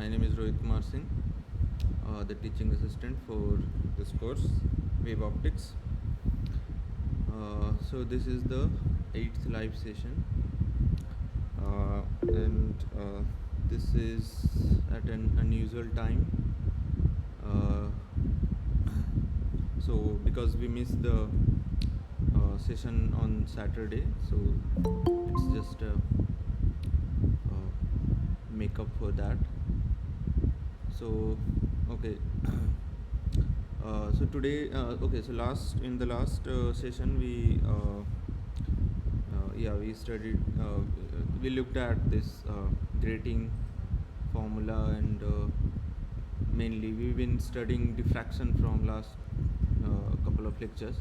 My name is Rohit Kumar Singh, the teaching assistant for this course, Wave Optics. So this is the 8th live session, and this is at an unusual time. So because we missed the session on Saturday, so it's just a make up for that. So okay. So today, so in the last session we studied, we looked at this grating formula, and mainly we've been studying diffraction from last couple of lectures,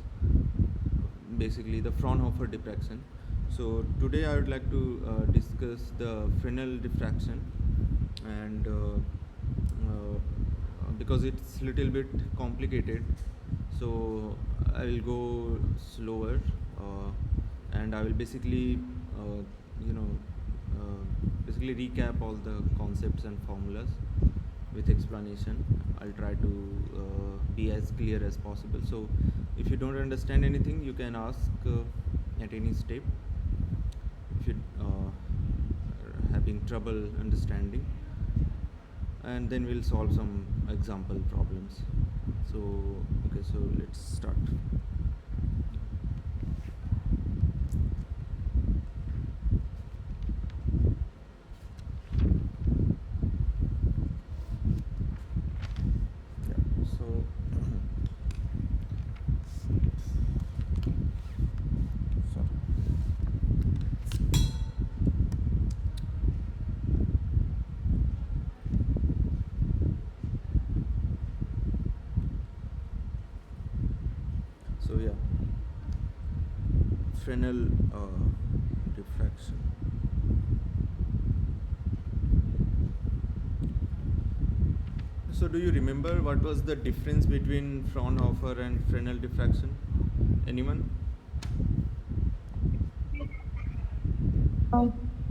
basically the Fraunhofer diffraction. So today I would like to discuss the Fresnel diffraction, and because it's little bit complicated, so I will go slower, and I will basically you know basically recap all the concepts and formulas with explanation. I'll try to be as clear as possible. So if you don't understand anything, you can ask at any step if you are having trouble understanding, and then we'll solve some example problems. So okay, so let's start. Yeah, so sorry. So yeah, Fresnel diffraction. So do you remember what was the difference between Fraunhofer and Fresnel diffraction? Anyone?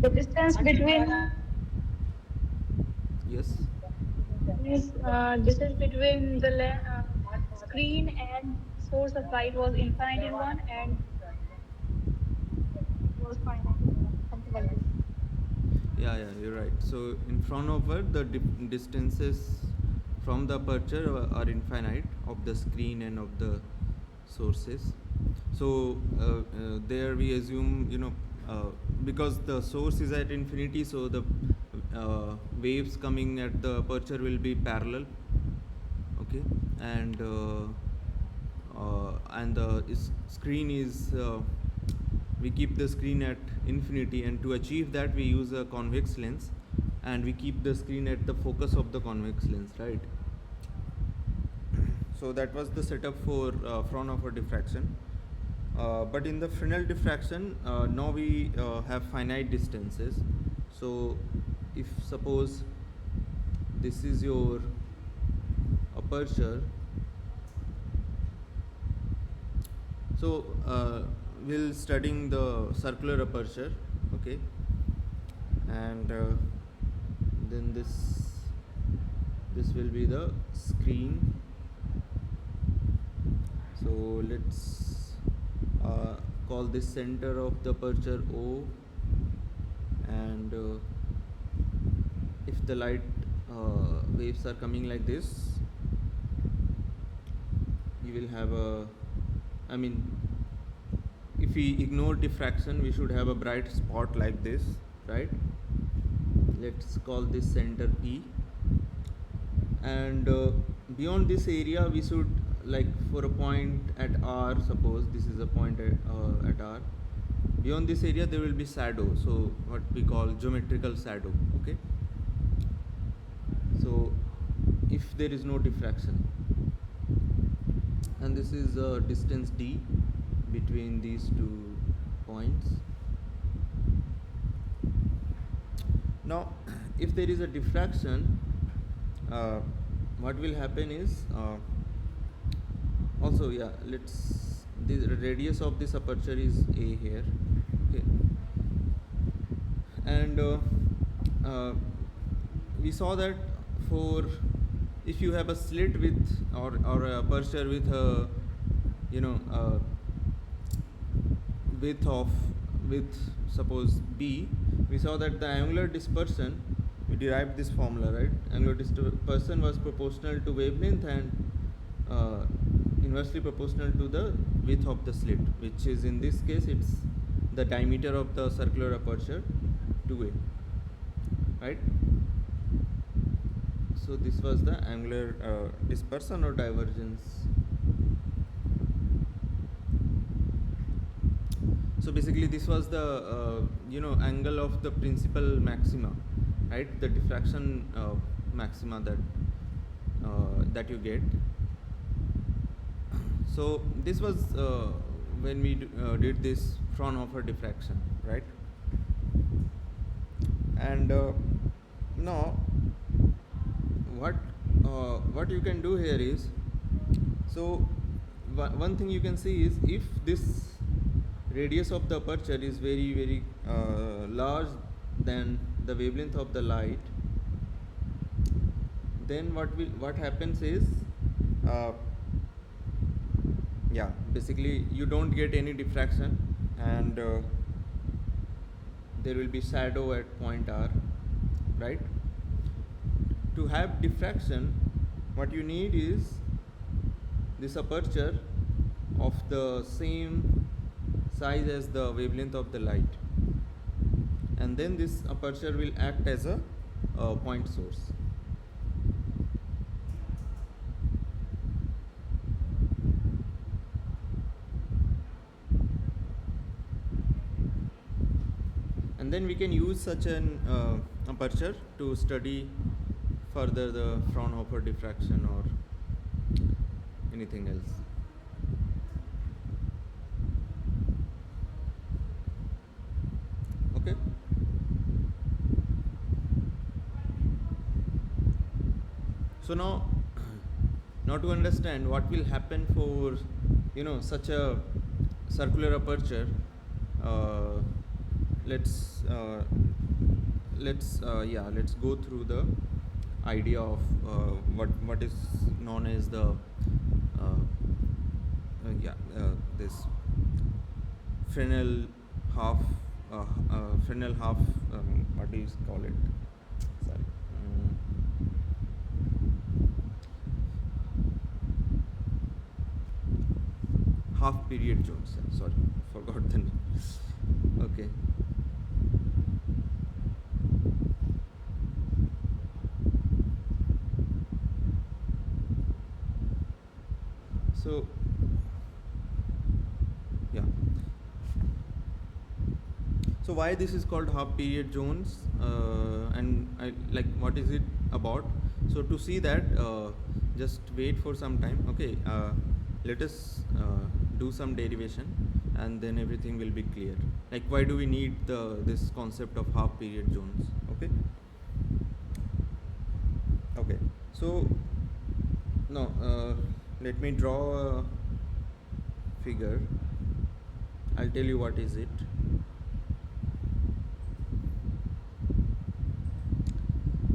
The distance between Yes. distance between the screen and source of light was infinite in one, and it was finite in one, something like this. Yeah, you're right. So in Fraunhofer, the distances from the aperture are infinite of the screen and of the sources. So there we assume, because the source is at infinity, so the waves coming at the aperture will be parallel. Okay, and the screen is we keep the screen at infinity, and to achieve that we use a convex lens, and we keep the screen at the focus of the convex lens, right? So that was the setup for Fraunhofer diffraction. But in the Fresnel diffraction, now we have finite distances. So if suppose this is your aperture, so we'll studying the circular aperture, okay, and then this will be the screen. So let's call this center of the aperture O, and if the light waves are coming like this, you will have a, I mean, if we ignore diffraction, we should have a bright spot like this, right? Let's call this center P, and beyond this area we should, like, for a point at R, suppose this is a point at R, beyond this area there will be shadow, so what we call geometrical shadow. Okay, so if there is no diffraction, and this is a distance D between these two points. Now if there is a diffraction, what will happen is, also, yeah, let's, the radius of this aperture is A here, okay, and we saw that for if you have a slit with or a aperture with a width of with suppose b, we saw that the angular dispersion, we derived this formula, right? Angular dispersion was proportional to wavelength and inversely proportional to the width of the slit, which is in this case it's the diameter of the circular aperture 2a, right? So this was the angular dispersion or divergence. So basically this was the angle of the principal maxima, right? The diffraction maxima that you get. So this was when we did this Fraunhofer diffraction, right? And now what you can do here is, so one thing you can see is, if this radius of the aperture is very large than the wavelength of the light, then what happens is basically you don't get any diffraction, and there will be shadow at point r, right? To have diffraction, what you need is this aperture of the same size as the wavelength of the light, and then this aperture will act as a point source. And then we can use such an aperture to study further the Fraunhofer diffraction or anything else. Okay. So now to understand what will happen for such a circular aperture, let's go through the idea of what is known as the this Fresnel half what do you call it, sorry, half period zones, sorry, forgot the name. Okay. So so why this is called half period zones, and what is it about? So to see that, just wait for some time. Okay, let us do some derivation, and then everything will be clear. Like, why do we need this concept of half period zones? Okay, so now let me draw a figure. I'll tell you what is it.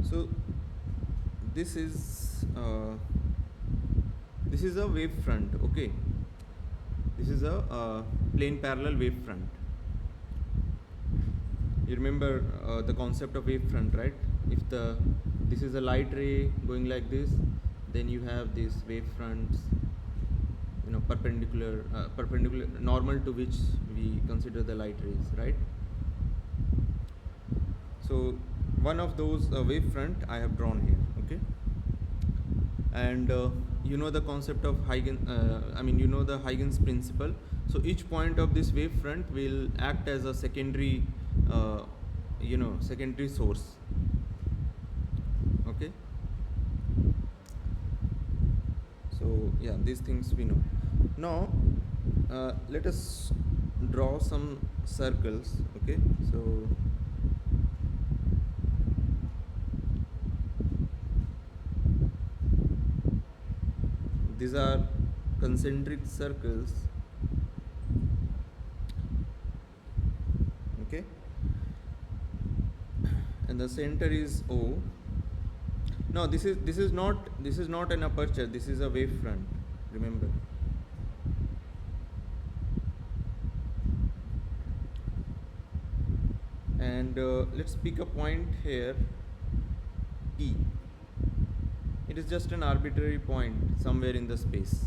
So this is a wave front. Okay, this is a plane parallel wave front. You remember the concept of wave front, right? If this is a light ray going like this, then you have these wave fronts, perpendicular normal to which we consider the light rays, right? So one of those wave front I have drawn here. Okay, and the concept of Huygens, the Huygens principle. So each point of this wave front will act as a secondary secondary source. Okay, so these things we know. Now let us draw some circles. Okay, so these are concentric circles. Okay, and the center is O, No, this is not an aperture. This is a wavefront. Remember. And let's pick a point here, P. It is just an arbitrary point somewhere in the space.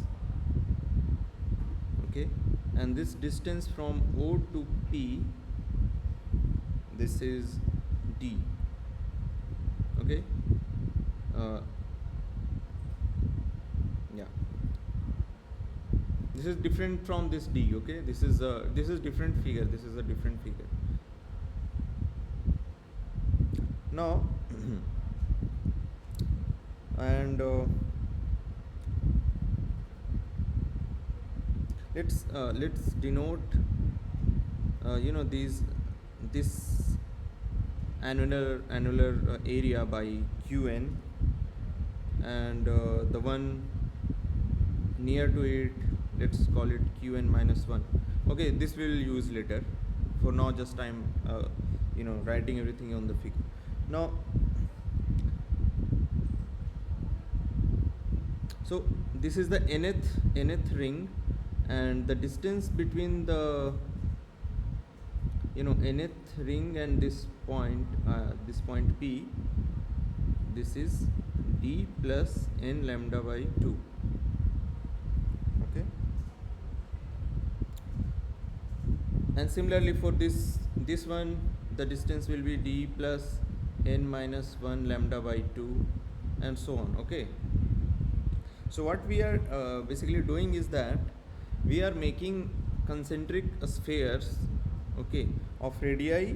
Okay, and this distance from O to P, this is D. Okay. Yeah, this is different from this D. Okay, this is different figure. This is a different figure. Now and let's denote this annular area by Qn, and the one near to it, let's call it Qn minus 1. Okay, this we'll use later. For now, just I'm writing everything on the figure. Now, so this is the nth ring, and the distance between the nth ring and this point P, this is D plus n lambda by 2. Okay, and similarly for this one, the distance will be D plus n minus 1 lambda by 2, and so on. Okay, so what we are basically doing is that we are making concentric spheres, okay, of radii.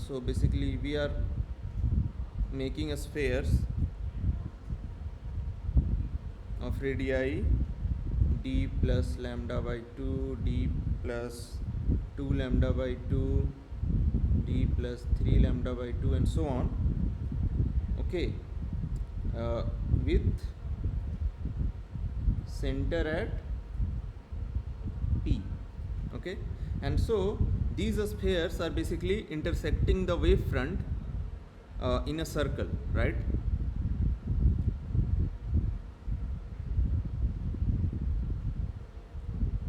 So basically we are making a spheres of radii D plus lambda by 2, D plus 2 lambda by 2, D plus 3 lambda by 2, and so on. Okay, with center at P. Okay, and so these spheres are basically intersecting the wavefront in a circle, right?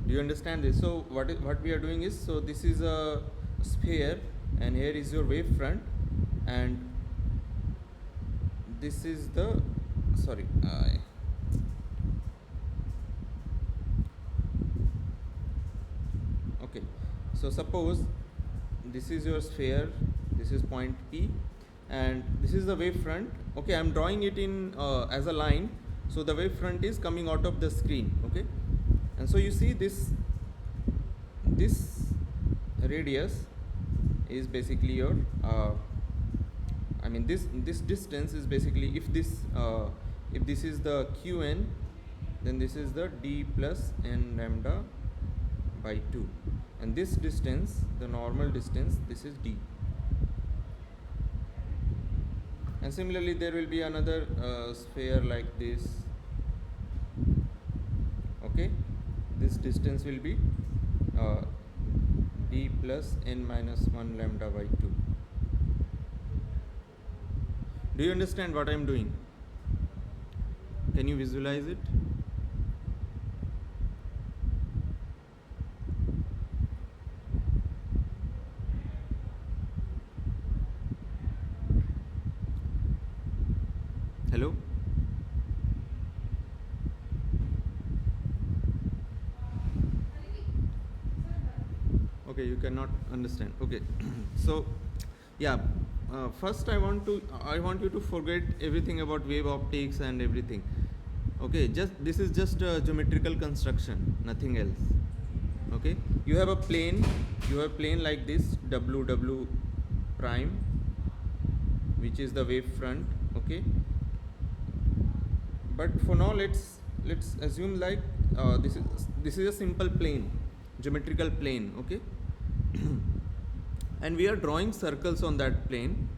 Do you understand this? So what we are doing is, so this is a sphere, and here is your wavefront, and this is the okay, so suppose this is your sphere, this is point P, and this is the wavefront. Okay, I am drawing it in as a line, so the wavefront is coming out of the screen. Okay, and so you see this radius is basically your this distance is basically, if this is the Qn, then this is the D plus n lambda by 2, and this distance, the normal distance, this is D. And similarly there will be another sphere like this. Okay, this distance will be D plus n minus 1 lambda by 2. Do you understand what I am doing? Can you visualize it? Hello? Okay, you cannot understand. Okay, so yeah, first I want you to forget everything about wave optics and everything. Okay, this is just a geometrical construction, nothing else. Okay, you have a plane like this, W prime, which is the wavefront. Okay, but for now let's assume like this is a simple plane, geometrical plane. Okay, and we are drawing circles on that plane,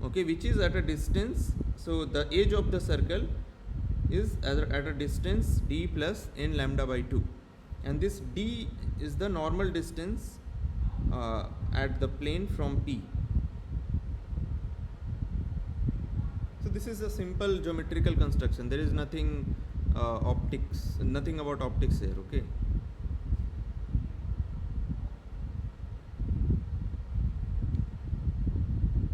okay, which is at a distance. So the edge of the circle is at a distance D plus n lambda by 2, and this D is the normal distance at the plane from P. So this is a simple geometrical construction. There is nothing optics, nothing about optics here. Okay.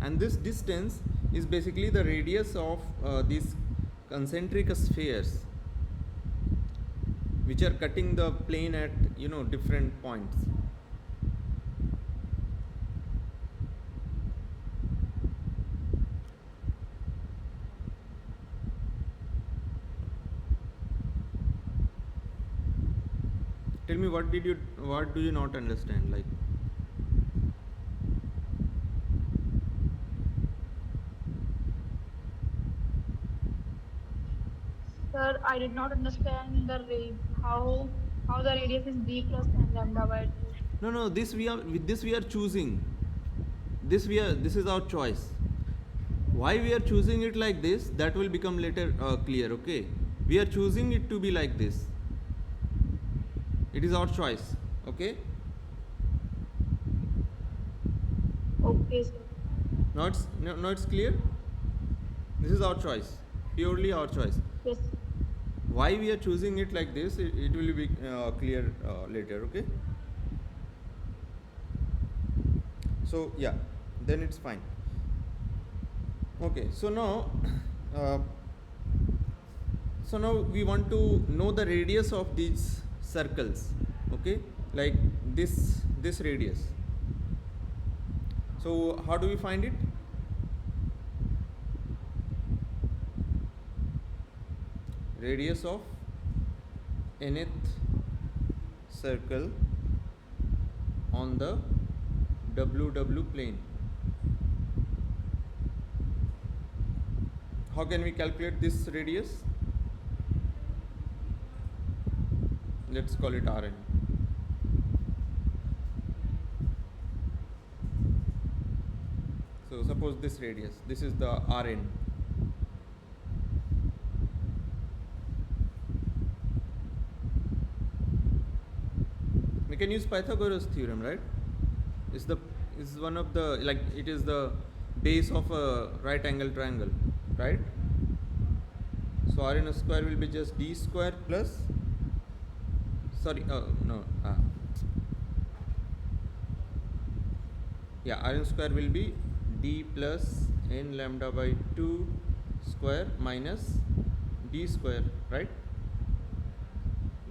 And this distance is basically the radius of these concentric spheres which are cutting the plane at different points. Tell me, what do you not understand? Like, Sir, I did not understand how the radius is d plus n lambda by 2. no, this we are, with this we are choosing. This is our choice. Why we are choosing it like this, that will become later clear. Okay, we are choosing it to be like this. It is our choice. Okay. Okay, sir. Now it's clear. This is our choice, purely our choice. Yes. Why we are choosing it like this, it will be clear later. Okay. So yeah, then it's fine. Okay, so now uh, we want to know the radius of these circles. Okay, like this radius. So how do we find it? Radius of nth circle on the WW plane. How can we calculate this radius? Let's call it Rn. So suppose this radius, this is the Rn. We can use Pythagoras theorem, right? Is one of the, like, it is the base of a right angle triangle, right? So Rn square will be just d square plus, sorry, no, yeah, Rn square will be d plus n lambda by 2 square minus d square, right?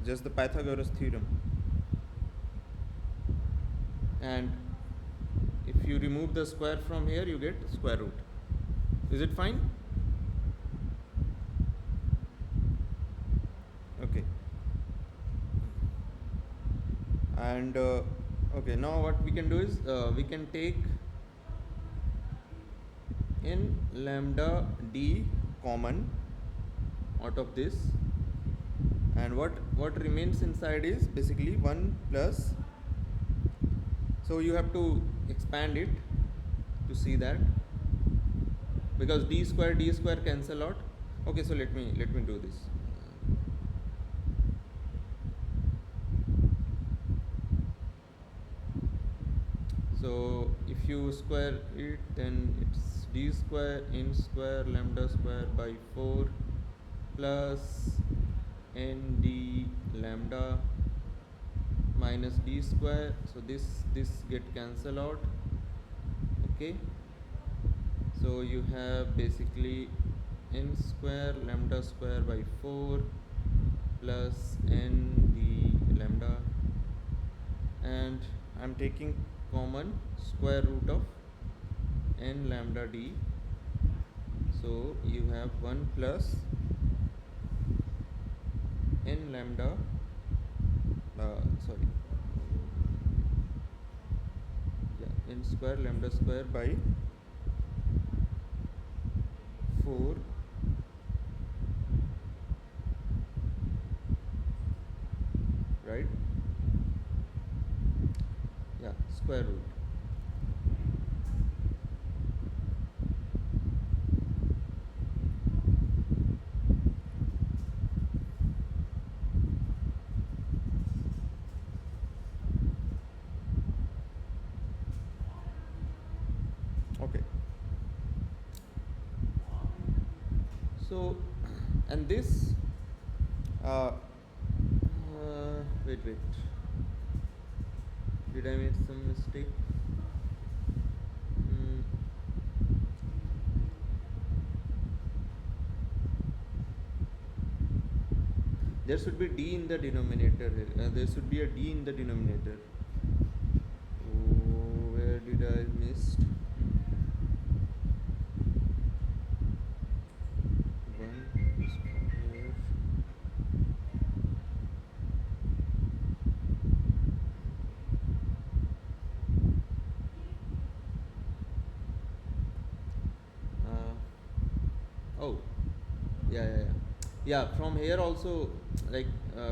Just the Pythagoras theorem. And if you remove the square from here, you get square root. Is it fine? Okay. And okay, now what we can do is we can take n lambda d common out of this, and what remains inside is basically 1 plus, so you have to expand it to see that, because d square cancel out. Okay, so let me do this. So if you square it, then it's d square n square lambda square by 4 plus n d lambda minus d square. So this get cancel out. Okay, so you have basically n square lambda square by 4 plus n d lambda, and I'm taking common square root of n lambda d. So you have 1 plus n lambda, sorry, yeah, n square lambda square by 4 right, yeah, square root. Okay, So, and this, uh, wait, did I make some mistake? Mm, there should be d in the denominator. There should be a d in the denominator. Oh, where did I miss? One is from here. Oh, yeah. From here also, like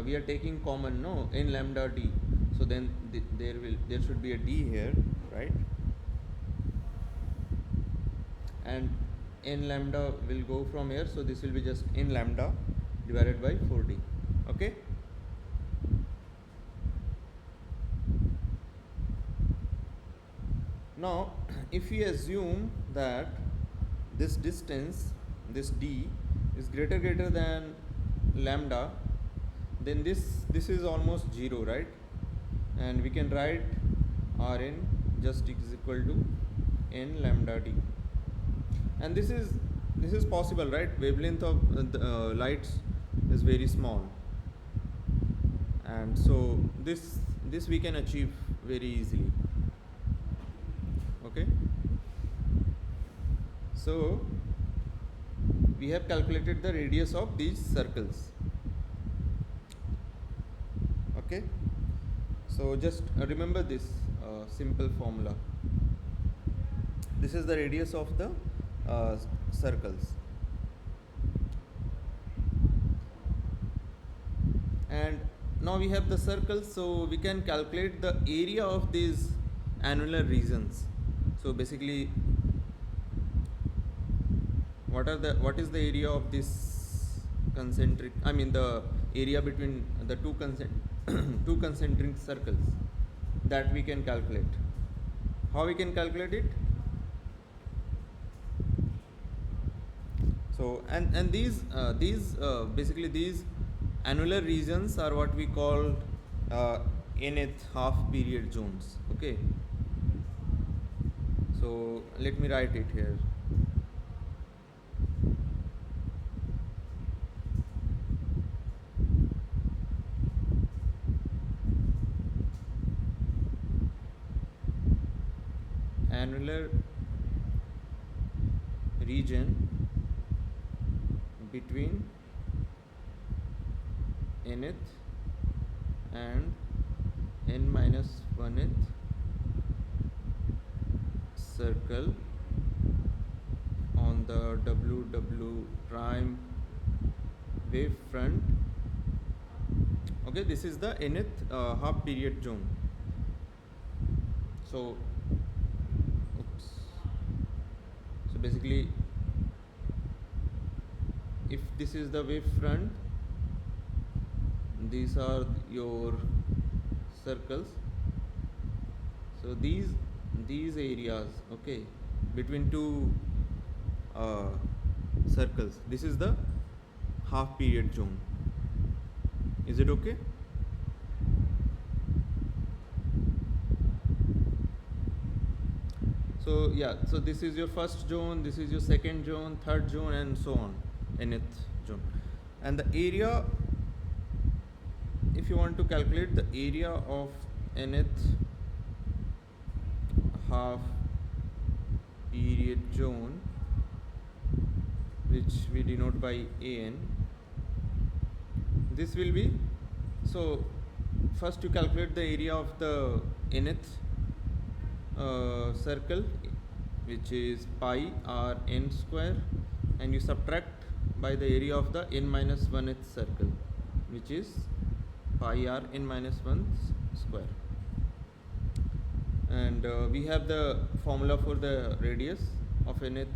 we are taking common, no, in lambda d. So then there should be a d here, right? And n lambda will go from here, so this will be just n lambda divided by 4d. Okay. Now, if we assume that this distance, this d, is greater than lambda, then this is almost 0, right? And we can write Rn just is equal to n lambda d. And this is possible, right? Wavelength of lights is very small, and so this we can achieve very easily. Okay. So we have calculated the radius of these circles. Okay. So just remember this simple formula. This is the radius of the circles. And now we have the circles, so we can calculate the area of these annular regions. So basically, what is the area of this concentric, the area between the two concentric circles, that we can calculate. How we can calculate it? So and these basically these annular regions are what we call nth half period zones. Okay. So let me write it here. Annular region between nth and n minus 1th circle on the WW prime wave front. Okay, this is the nth half period zone. So basically, if this is the wave front, these are your circles. So these areas, okay, between two circles, this is the half period zone. Is it okay? So yeah, so this is your first zone, this is your second zone, third zone, and so on, nth zone. And the area, if you want to calculate the area of nth half period zone, which we denote by an, this will be, so first you calculate the area of the nth circle, which is pi r n square, and you subtract by the area of the n minus 1th circle, which is pi r n minus 1 square. And we have the formula for the radius of nth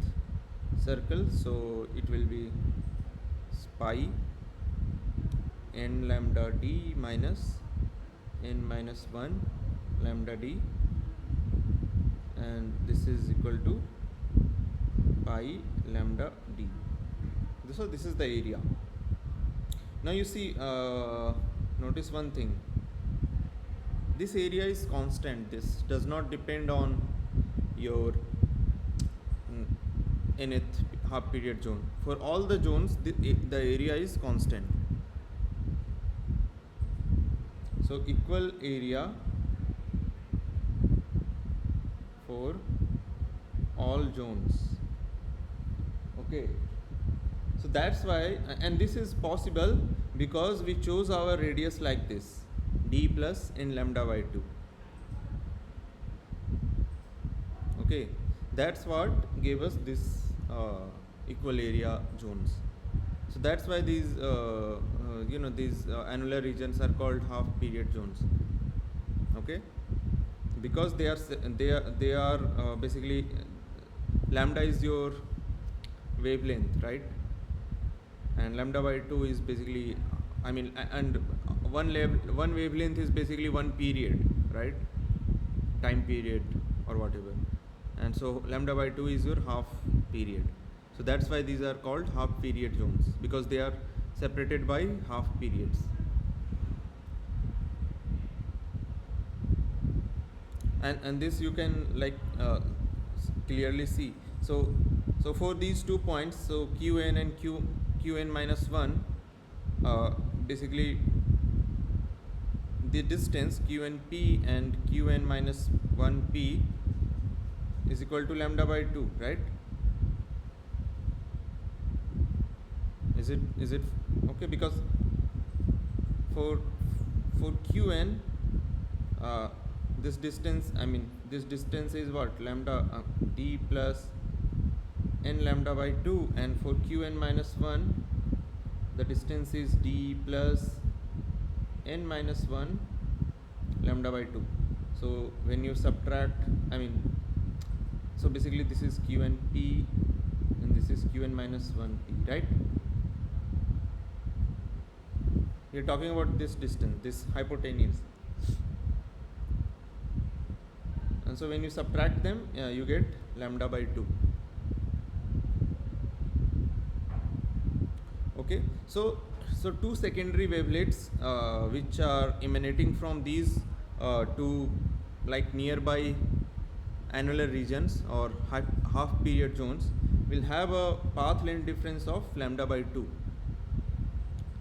circle, so it will be pi n lambda d minus n minus 1 lambda d, and this is equal to pi lambda d. This so this is the area. Now you see, notice one thing, this area is constant, this does not depend on your nth half period zone. For all the zones, the area is constant. So equal area for all zones. Okay, so that's why, and this is possible because we chose our radius like this, d plus n lambda by 2. Okay, that's what gave us this equal area zones. So that's why these these annular regions are called half period zones. Okay, because they are basically lambda is your wavelength, right? And lambda by 2 is basically, I mean, and one wavelength is basically one period, right? Time period or whatever. And so lambda by 2 is your half period. So that's why these are called half period zones, because they are separated by half periods. And this you can clearly see. So for these 2 points, so qn and qn minus 1, basically the distance qnp and qn minus 1p is equal to lambda by 2, right? Is it okay? Because for qn, this distance is what, lambda d plus n lambda by 2, and for qn minus 1 the distance is d plus n minus 1 lambda by 2. So when you subtract, so basically this is qnp and this is qn minus 1p, right? We are talking about this distance, this hypotenuse. And so when you subtract them, you get lambda by 2. Okay, so 2 secondary wavelets which are emanating from these two nearby annular regions or half period zones will have a path length difference of lambda by 2,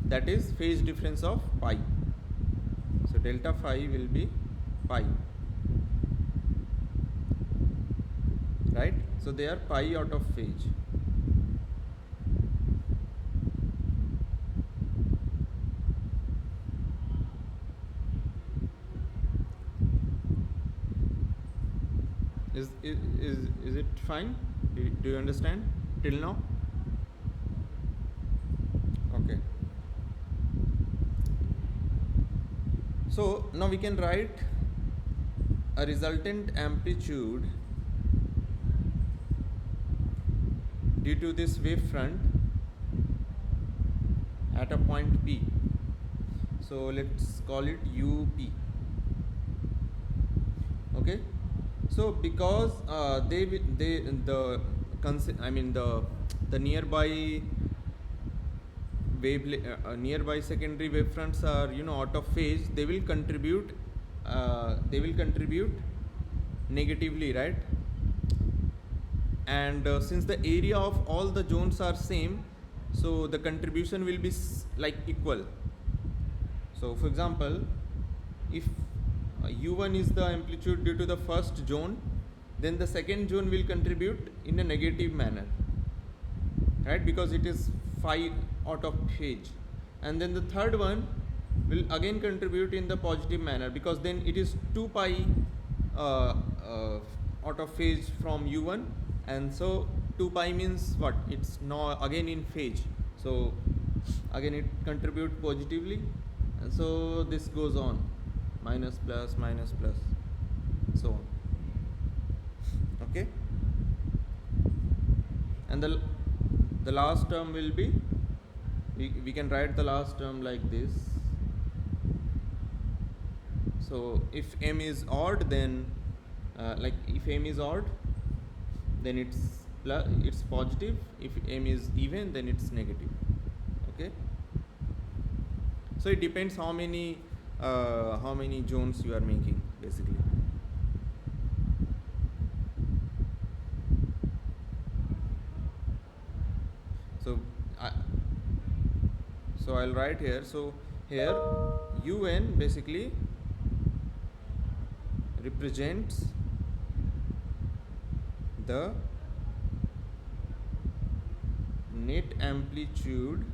that is phase difference of pi. So delta phi will be pi, right? So they are pi out of phase. Is it fine? Do you understand till now? Okay. So now we can write a resultant amplitude due to this wave front at a point P. So let's call it UP. Okay. So because the nearby nearby secondary wave fronts are out of phase, they will contribute negatively, right? And since the area of all the zones are same, so the contribution will be equal. So for example, if u1 is the amplitude due to the first zone, then the second zone will contribute in a negative manner, right? Because it is phi out of phase. And then the third one will again contribute in the positive manner, because then it is 2 pi out of phase from u1, and so 2 pi means what? It's now again in phase, so again it contributes positively, and so this goes on, minus plus, so on. Okay, and the last term will be, we can write the last term like this. So if m is odd, then if m is odd, then it's plus, it's positive. If m is even, then it's negative. Okay. So it depends how many zones you are making basically. So I'll write here. So here un basically represents the net amplitude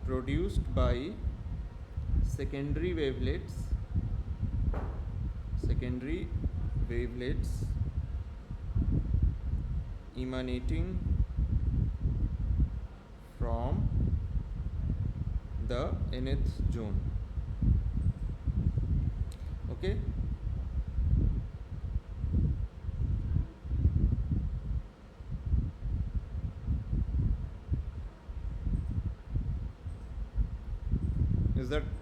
produced by secondary wavelets emanating from the nth zone. Okay.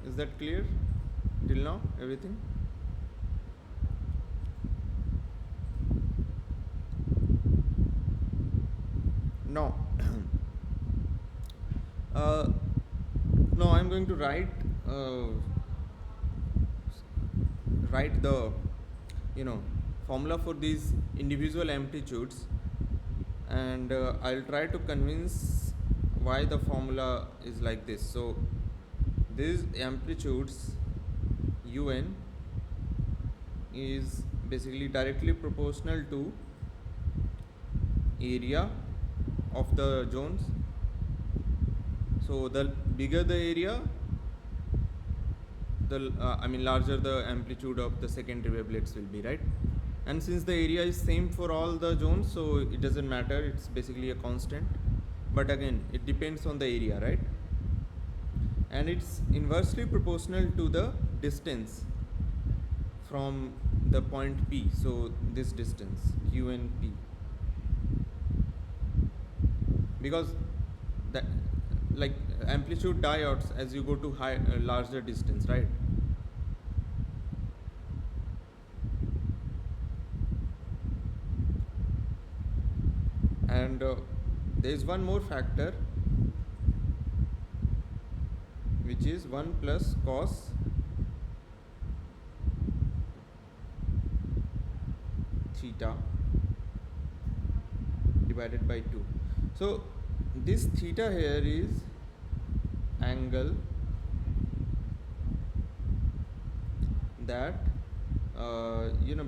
Is that clear till now, everything? Now now I'm going to write the formula for these individual amplitudes, and I'll try to convince why the formula is like this. So these amplitudes un is basically directly proportional to area of the zones. So the bigger the area, the larger the amplitude of the secondary wavelets will be, right? And since the area is same for all the zones, so it doesn't matter, it's basically a constant. But again, it depends on the area, right? And it's inversely proportional to the distance from the point P. So this distance Q and P, because that like amplitude diodes as you go to larger distance, right? And there is one more factor, which is 1 plus cos theta divided by 2. So this theta here is angle that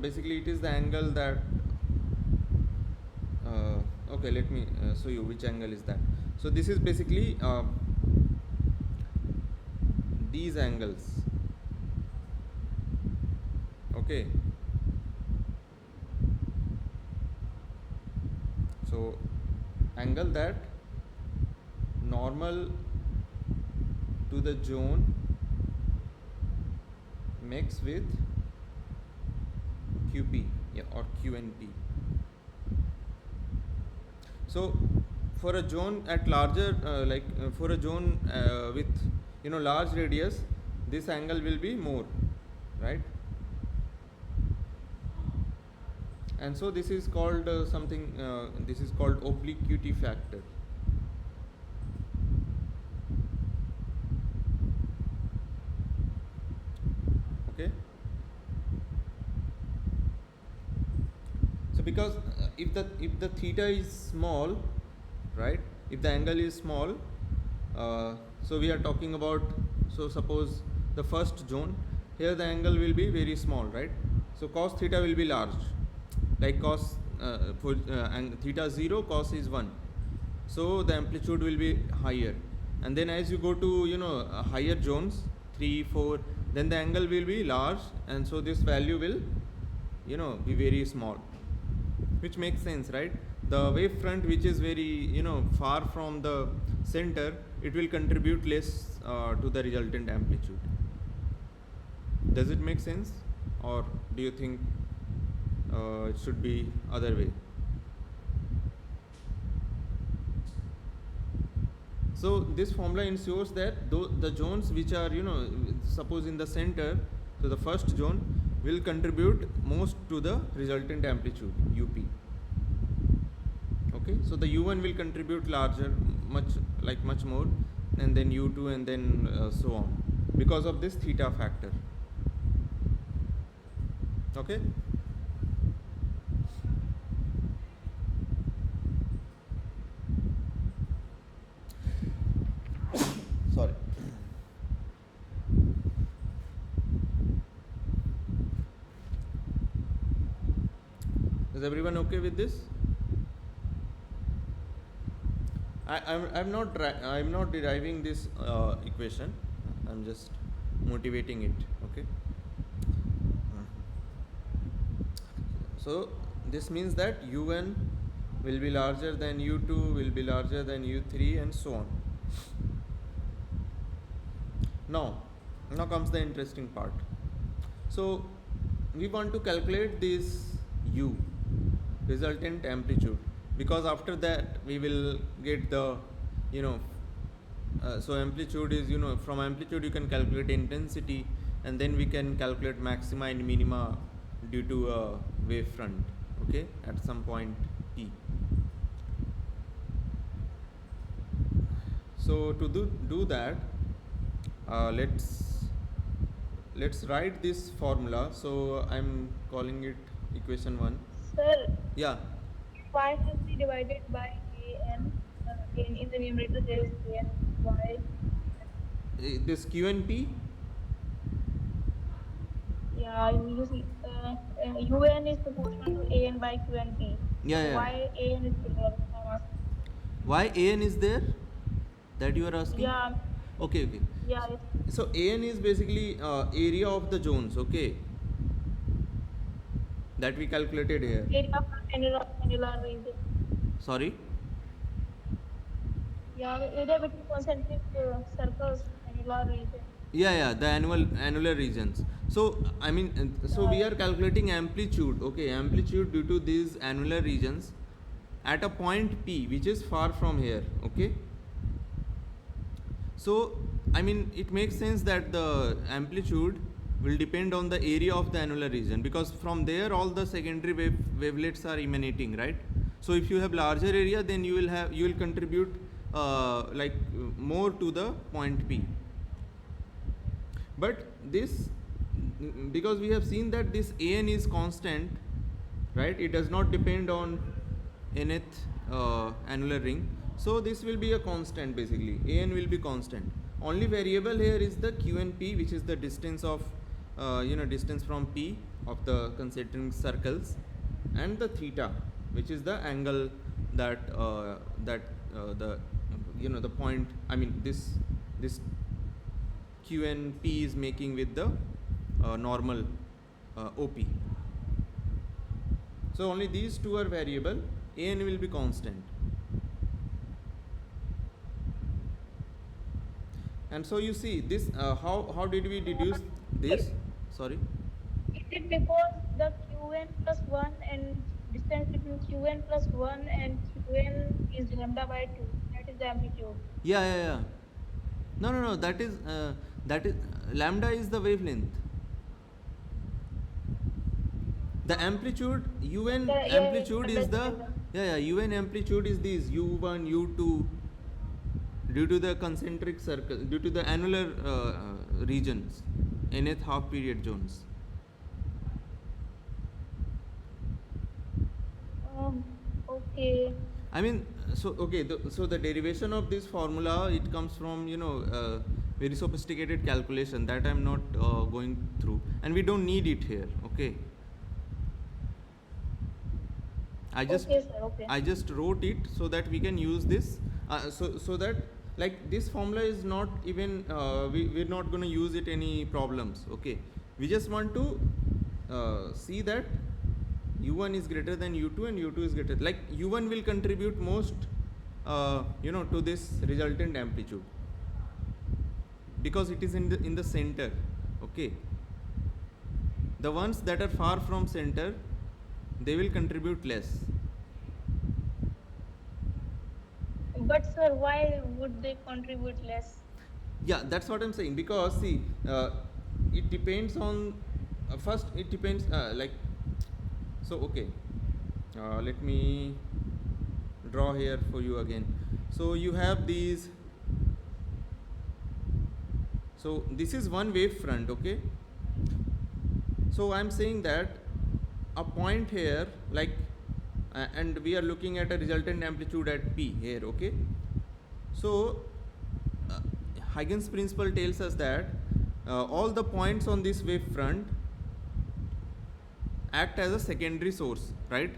basically it is the angle that okay, let me show you which angle is that. So this is basically these angles, okay. So angle that normal to the zone makes with QP, or QNP. So for a zone at larger for a zone with large radius, this angle will be more, right? And so this is called this is called obliquity factor. Okay. So because if the theta is small, right, if the angle is small, so we are talking about, so suppose the first zone, here the angle will be very small, right? So cos theta will be large, like cos and theta 0, cos is 1, so the amplitude will be higher. And then as you go to higher zones, 3, 4, then the angle will be large, and so this value will be very small, which makes sense, right? The wave front which is very far from the center, it will contribute less to the resultant amplitude. Does it make sense, or do you think it should be other way? So this formula ensures that the zones which are suppose in the center, so the first zone, will contribute most to the resultant amplitude UP. Okay, so the U1 will contribute larger, much more, and then U2, and then so on, because of this theta factor. Okay. Sorry. Is everyone okay with this? I'm not deriving this equation. I'm just motivating it. Okay. So this means that U1 will be larger than U2, will be larger than U3, and so on. Now comes the interesting part. So we want to calculate this U, resultant amplitude, because after that we will get the, so amplitude is, from amplitude you can calculate intensity, and then we can calculate maxima and minima due to a wave front, okay, at some point P. So to do that, let's write this formula. So I'm calling it equation 1. Sir, Yeah. why has we divided by an? In the numerator there is an. Why? This Q and P. Yeah, you see, UN is proportional to AN by QNP. Yeah, So yeah. why AN is bigger? I'm asking. Why AN is there? That you are asking? Yeah, Okay. yeah, So AN is basically area of the zones, okay, that we calculated here. area of the annular region. Sorry? Yeah, the area between concentric circles, annular region. Yeah, the annular regions. So I mean, so we are calculating amplitude, okay, amplitude due to these annular regions at a point P, which is far from here, okay. So I mean, it makes sense that the amplitude will depend on the area of the annular region, because from there all the secondary wavelets are emanating, right? So if you have larger area, then you will contribute more to the point P. But this, because we have seen that this AN is constant, right? It does not depend on nth annular ring. So this will be a constant basically. AN will be constant. Only variable here is the Q and P, which is the distance of, distance from P of the concentric circles, and the theta, which is the angle that the point. I mean this Q and P is making with the normal OP. So only these two are variable. AN will be constant. And so you see this. How did we deduce this? Sorry. Is it because the Qn plus 1 and distance between Qn plus 1 and Qn is lambda by 2? That is the amplitude. Yeah. No. That is lambda is the wavelength. The amplitude UN amplitude is the UN amplitude is this U1 U2 due to the concentric circle, due to the annular regions, nth half period zones. Okay. I mean, so okay, so the derivation of this formula, it comes from very sophisticated calculation that I'm not going through, and we don't need it here. Okay. I just wrote it so that we can use this, so that like this formula is not even we're not going to use it any problems. Okay, we just want to see that U1 is greater than U2 and U2 is greater, like U1 will contribute most to this resultant amplitude because it is in the center. Okay, the ones that are far from center, they will contribute less. But sir, why would they contribute less? Yeah, that's what I'm saying, because see, it depends on first it depends like, so okay, let me draw here for you again. So you have these, so this is one wave front, okay. So I'm saying that a point here, like, and we are looking at a resultant amplitude at P here, okay. So uh, Huygens principle tells us that all the points on this wave front act as a secondary source, right?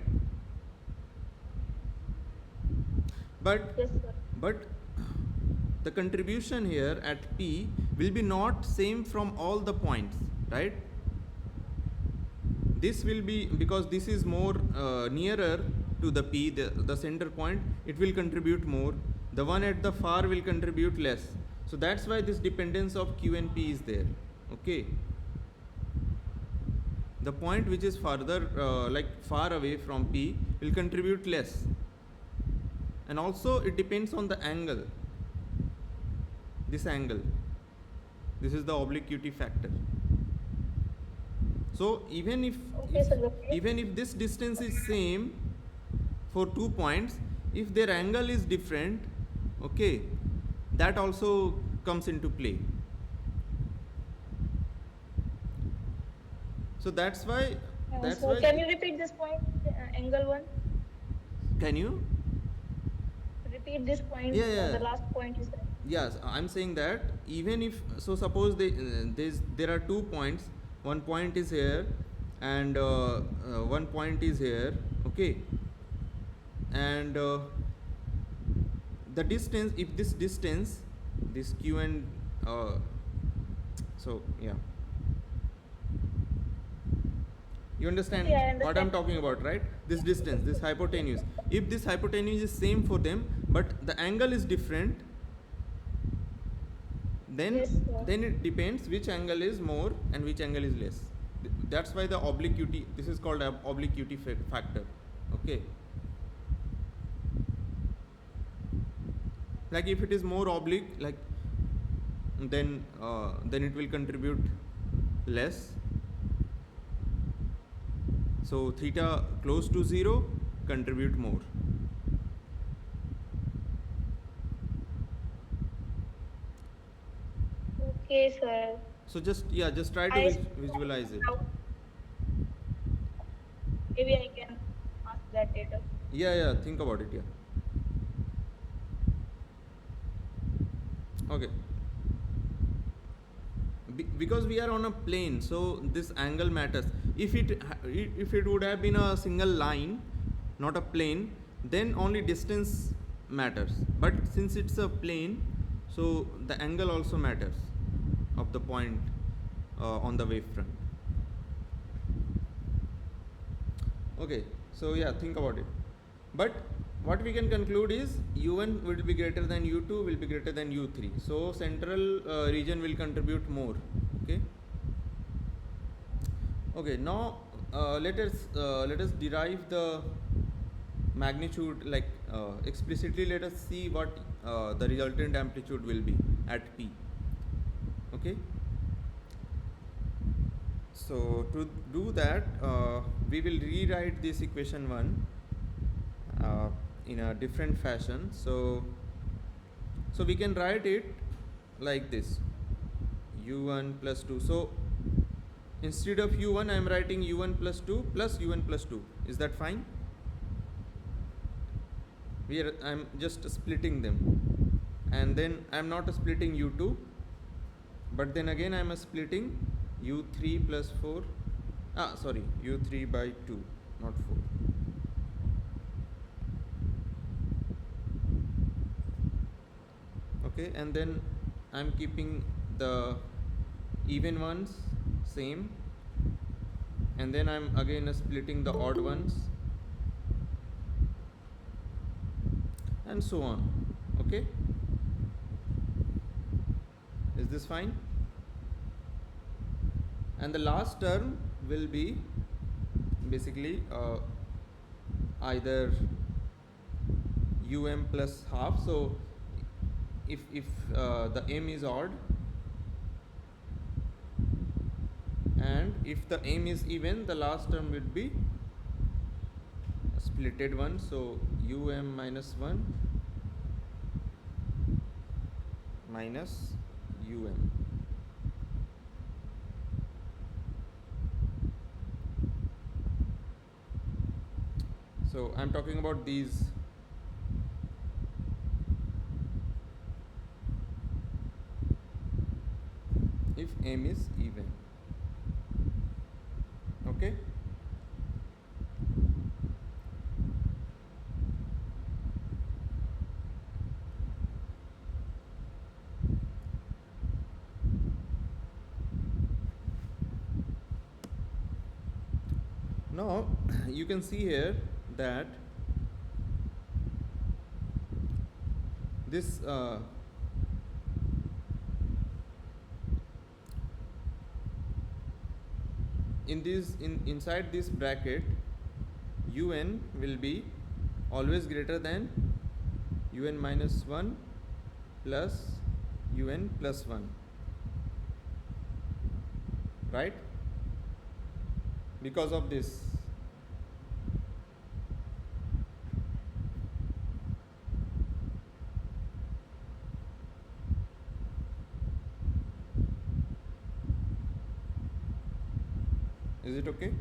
But Yes, sir. but the contribution here at P will be not same from all the points, right? This will be, because this is more nearer to the P, the center point, it will contribute more. The one at the far will contribute less. So that's why this dependence of Q and P is there, okay. The point which is further like far away from P will contribute less, and also it depends on the angle, this angle, this is the obliquity factor. So even if, Okay, sir. Okay. even if this distance is same for 2 points, if their angle is different, okay, that also comes into play. So that's why, So can you repeat this point, angle one? can you? Repeat this point. Yeah. The last point you said. Yes, I'm saying that even if, so suppose there are 2 points, one point is here and one point is here, okay, and the distance, if this distance, this Q and so yeah, you understand, Yeah, I what I'm understand. talking about, right? This distance, this hypotenuse, if this hypotenuse is same for them but the angle is different, then Yes, sir. then it depends which angle is more and which angle is less. That's why the obliquity, this is called obliquity factor, okay. Like if it is more oblique, like, then it will contribute less. So theta close to 0 contribute more. Okay, sir. So just, yeah, just try to visualize it. Maybe I can ask that later. Yeah, think about it, yeah. Okay. Because we are on a plane, so this angle matters. If it would have been a single line, not a plane, then only distance matters. But since it's a plane, so the angle also matters of the point on the wavefront. Okay, so yeah, think about it. But what we can conclude is U1 will be greater than U2 will be greater than U3. So central region will contribute more. Okay. Okay. Now let us derive the magnitude, like explicitly. Let us see what the resultant amplitude will be at P. Okay. So to do that, we will rewrite this equation 1 in a different fashion. So we can write it like this: u1 plus 2. So instead of u1, I am writing u1 plus 2 plus u1 plus 2. Is that fine? I am just splitting them, and then I am not splitting u2, but then again I am splitting u3 plus 4. Sorry, u3 by 2, not 4. Okay, and then I'm keeping the even ones same, and then I'm again splitting the odd ones, and so on. Okay, is this fine? And the last term will be basically either plus half. So if the m is odd and if the m is even, the last term will be a splitted one, so minus 1 minus um. So I'm talking about these if m is even. Okay. Now you can see here that this inside this bracket un will be always greater than un minus 1 plus un plus 1, right? Because of this. Is it okay?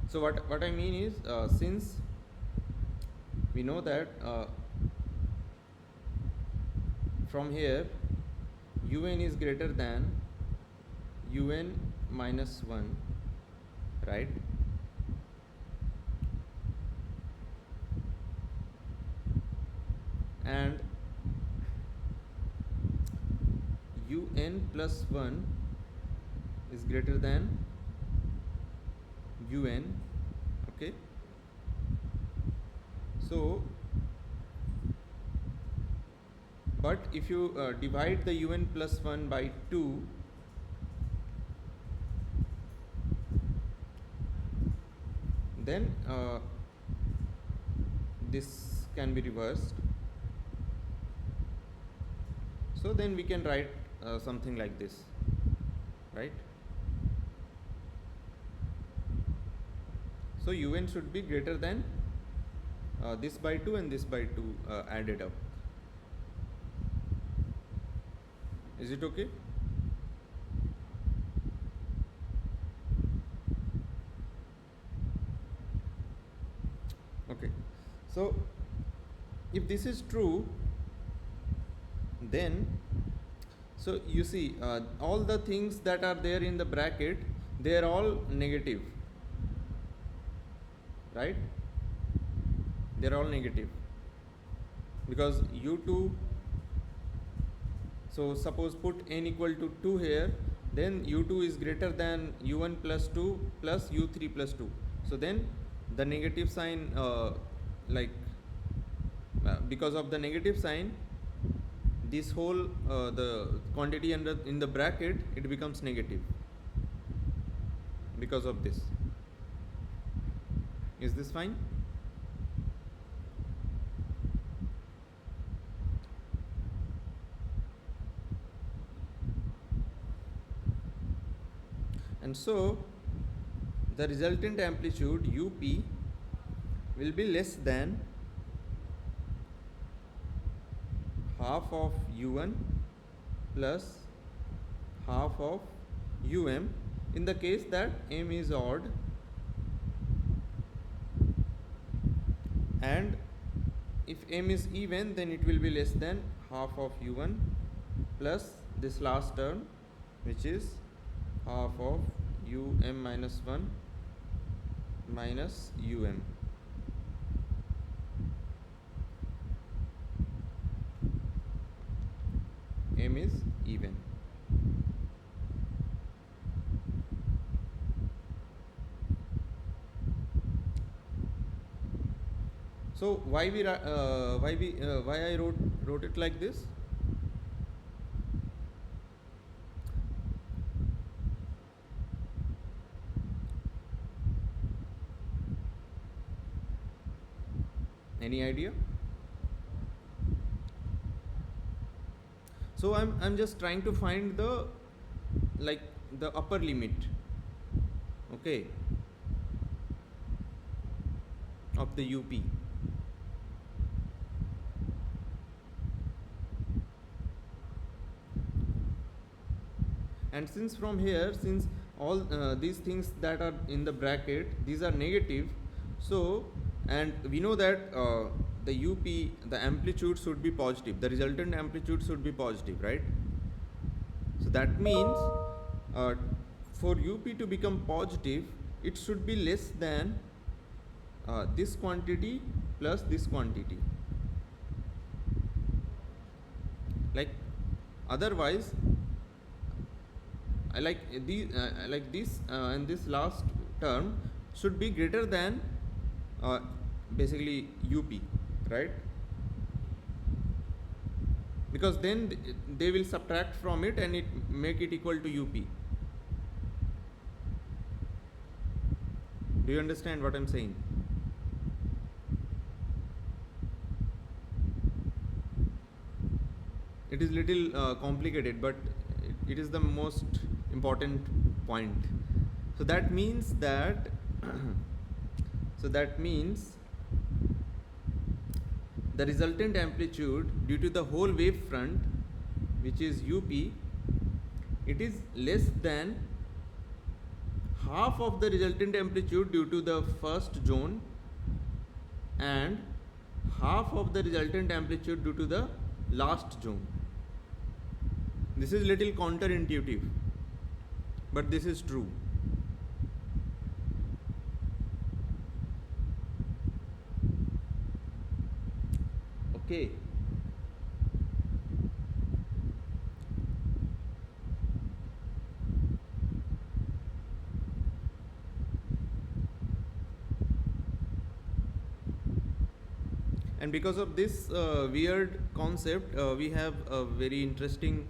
So what I mean is, since we know that from here un is greater than un minus 1, right? And un plus 1 is greater than un, okay? So but if you divide the un plus 1 by 2, then this can be reversed. So then we can write something like this, right? So un should be greater than this by 2 and this by 2 added up. Is it okay? Okay. So if this is true, then so you see all the things that are there in the bracket, they are all negative, right? They are all negative because u2, so suppose put n equal to 2 here, then u2 is greater than u1 plus 2 plus u3 plus 2. So then the negative sign because of the negative sign, this whole the quantity in the bracket, it becomes negative because of this. Is this fine? And so the resultant amplitude up will be less than half of u1 plus half of um in the case that m is odd, and if m is even, then it will be less than half of u1 plus this last term, which is half of um minus 1 minus um. M is even. So why I wrote it like this? Any idea? So I'm just trying to find the like the upper limit, okay, of the UP. And since from here, since all these things that are in the bracket, these are negative, so, and we know that the UP, the amplitude should be positive, the resultant amplitude should be positive, right? So that means uh, for UP to become positive, it should be less than this quantity plus this quantity. Like otherwise, like this and this last term should be greater than uh, basically UP, right? Because then they will subtract from it and it make it equal to UP. Do you understand what I'm saying? It is little complicated, but it is the most important point. So that means that so that means the resultant amplitude due to the whole wave front, which is UP, it is less than half of the resultant amplitude due to the first zone and half of the resultant amplitude due to the last zone. This is little counterintuitive, but this is true. Okay. And because of this weird concept, we have a very interesting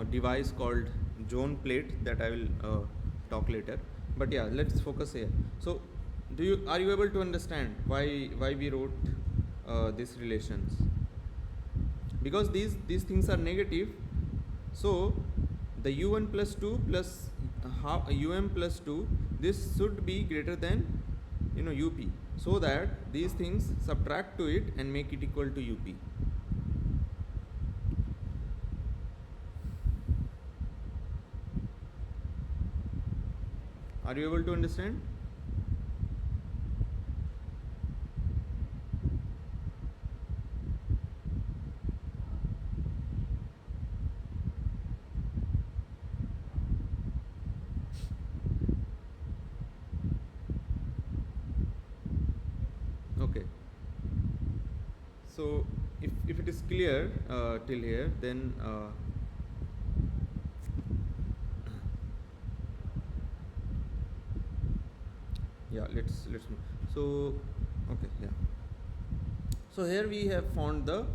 device called zone plate that I will talk later. But yeah, let's focus here. So are you able to understand why we wrote these relations? Because these things are negative, so the u1 plus 2 plus um plus 2, this should be greater than UP, so that these things subtract to it and make it equal to UP. Are you able to understand? Okay. So if it is clear till here, then yeah, let's move. So okay, yeah. So here we have found the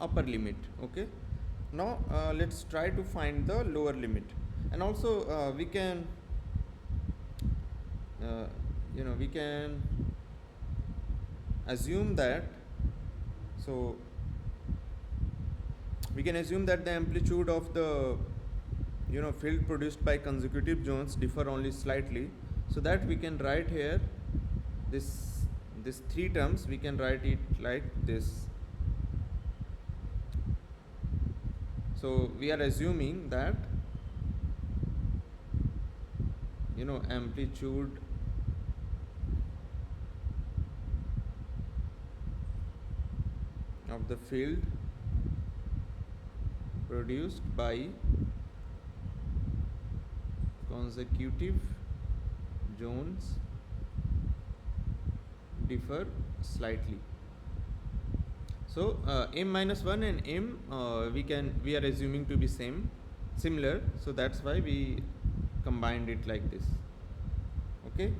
upper limit. Okay. Now let's try to find the lower limit, and also we can we can assume that, so we can assume that the amplitude of the field produced by consecutive zones differ only slightly, so that we can write here this three terms, we can write it like this. So we are assuming that amplitude of the field produced by consecutive zones differ slightly. So m minus 1 and m we are assuming to be similar, so that's why we combined it like this. Okay.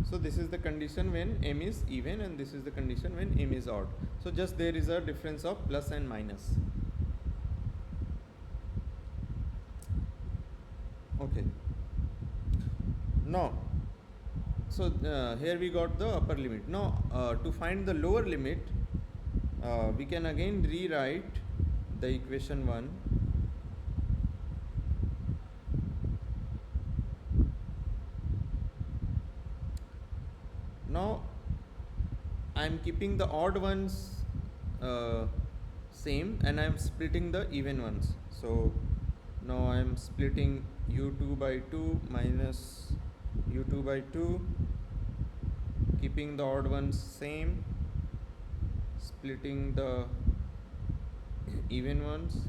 So this is the condition when m is even, and this is the condition when m is odd. So just there is a difference of plus and minus. Okay. Now, so here we got the upper limit. Now to find the lower limit, we can again rewrite the equation 1. Now I am keeping the odd ones uh, same, and I am splitting the even ones. So now I am splitting u2 by 2 minus u2 by 2, keeping the odd ones same, splitting the even ones.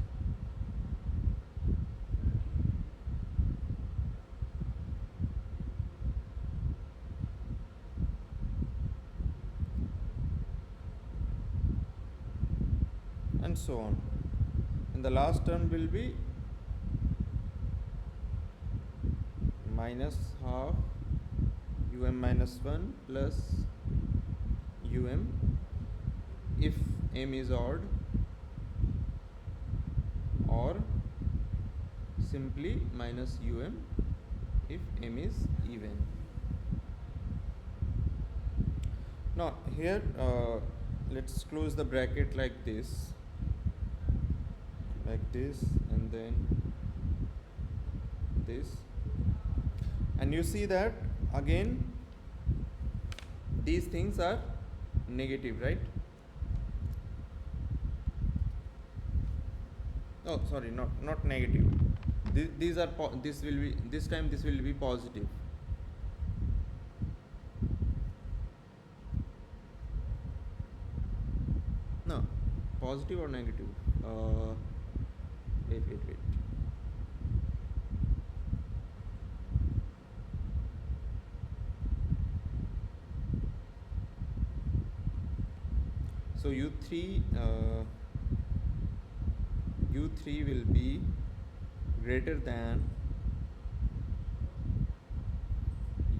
And so on. And the last term will be minus half minus 1 plus if m is odd, or simply minus if m is even. Now here let's close the bracket like this, and then this, and you see that again these things are negative, right? Oh, sorry, not negative. These are this will be, this time this will be positive. No, positive or negative? Wait. So u3 will be greater than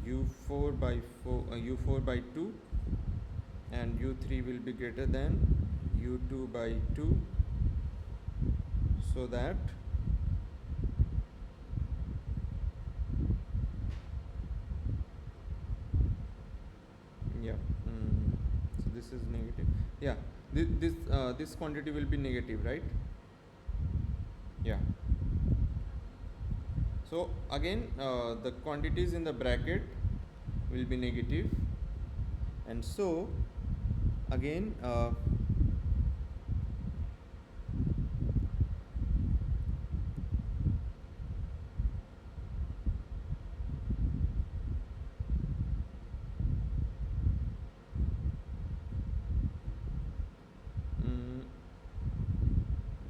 u4 by 2, and u3 will be greater than u2 by 2, so that so this is negative. Yeah, this quantity will be negative, right? Yeah. So again the quantities in the bracket will be negative, and so again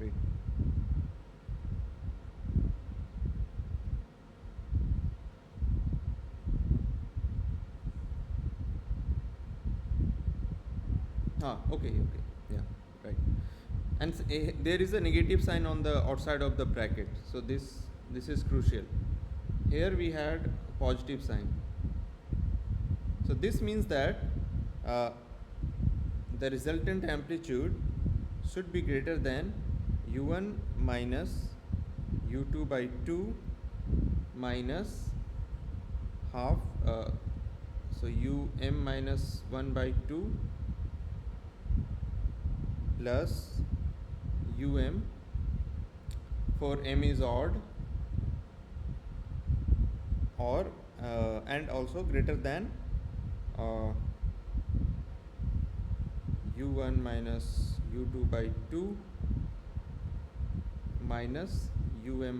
wait. Okay, yeah, right. And there is a negative sign on the outside of the bracket, so this is crucial. Here we had positive sign, so this means that the resultant amplitude should be greater than u1 minus u2 by 2 minus half so minus 1 by 2 plus for m is odd, or and also greater than u1 minus u2 by 2 minus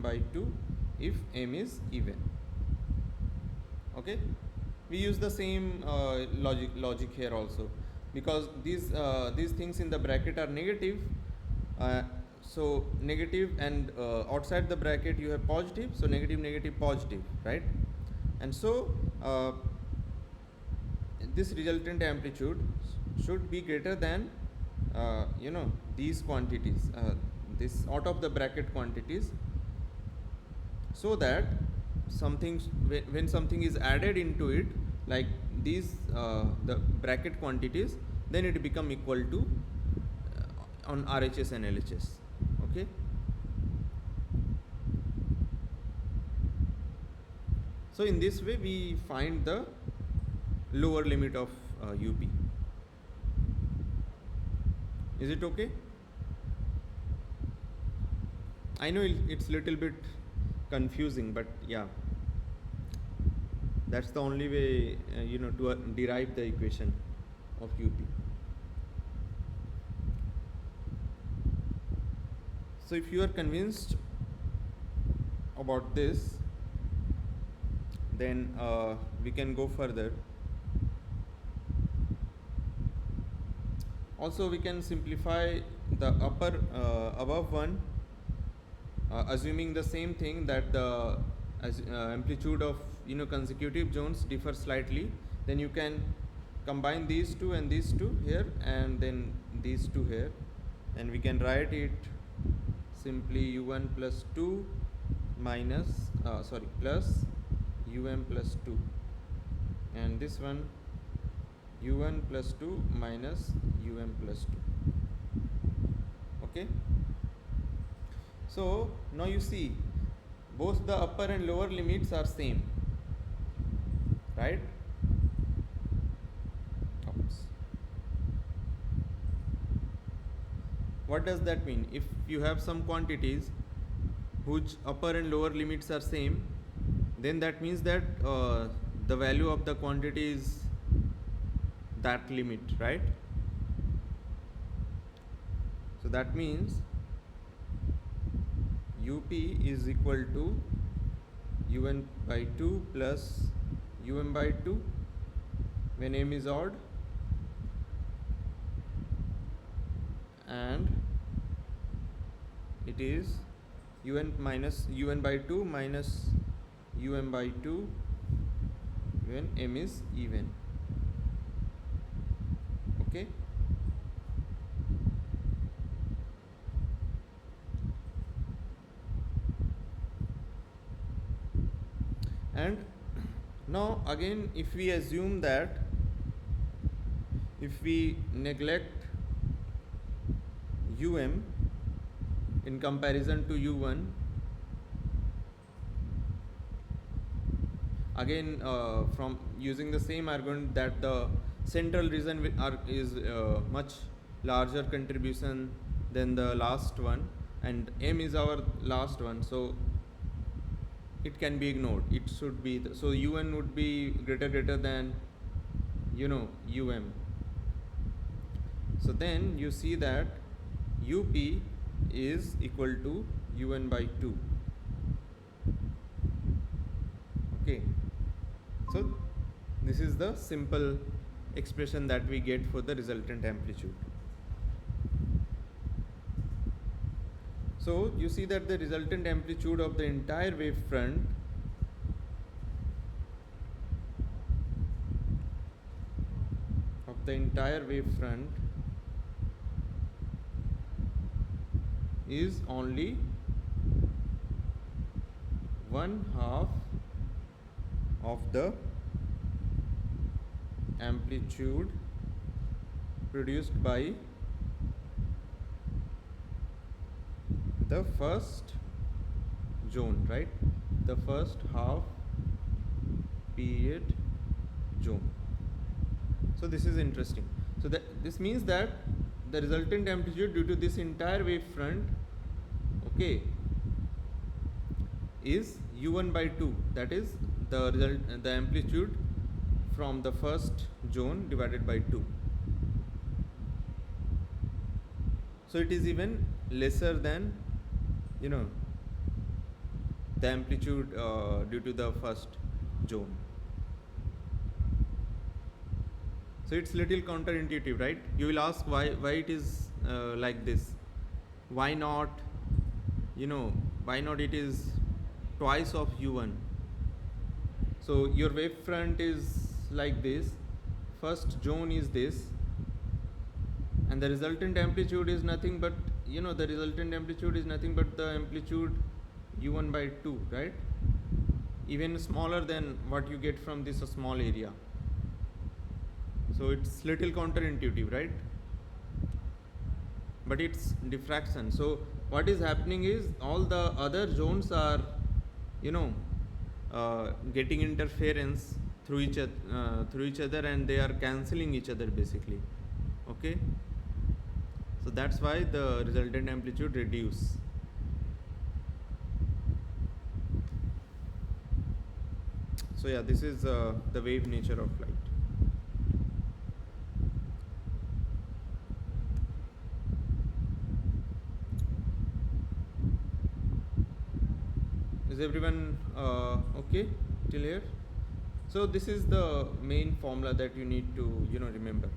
by 2 if m is even. Okay, we use the same logic here also, because these things in the bracket are negative. So negative, and outside the bracket you have positive, so negative positive, right? And so this resultant amplitude should be greater than these quantities, this out of the bracket quantities, so that when something is added into it, like these the bracket quantities, then it become equal to on RHS and LHS. Okay, so in this way we find the lower limit of UP. Is it okay? I know it's little bit confusing, but yeah, that's the only way to derive the equation of UP. So if you are convinced about this, then we can go further. Also, we can simplify the above one, assuming the same thing, that the amplitude of consecutive zones differ slightly. Then you can combine these two and these two here, and then these two here, and we can write it simply u1 plus 2 minus plus plus 2, and this one u1 plus 2 minus plus 2. Okay, so now you see both the upper and lower limits are same, right? Oops. What does that mean? If you have some quantities whose upper and lower limits are same, then that means that the value of the quantity is that limit, right? So that means UP is equal to un by 2 plus um by 2 when m is odd, and it is un by 2 minus by 2 when m is even. Okay, and now again, if we assume that if we neglect um in comparison to u1, again from using the same argument that the central region is much larger contribution than the last one, and m is our last one, so it can be ignored. It should be so un would be greater than um. So then you see that up is equal to un by 2. Okay, so this is the simple expression that we get for the resultant amplitude. So you see that the resultant amplitude of the entire wave front is only 1/2 of the amplitude produced by the first zone, right? The first half period zone. So this is interesting. So this means that the resultant amplitude due to this entire wave front, okay, is u1 by 2. That is the amplitude from the first zone divided by 2. So it is even lesser than the amplitude due to the first zone. So it's little counterintuitive, right? You will ask why it is like this. Why not it is twice of u1? So your wave front is like this, first zone is this, and the resultant amplitude is nothing but the amplitude u1 by 2, right? Even smaller than what you get from this small area. So it's little counterintuitive, right? But it's diffraction. So what is happening is all the other zones are getting interference through each other, and they are cancelling each other basically. Okay, So that's why the resultant amplitude reduce. So yeah, this is the wave nature of light. Is everyone okay till here? So this is the main formula that you need to remember.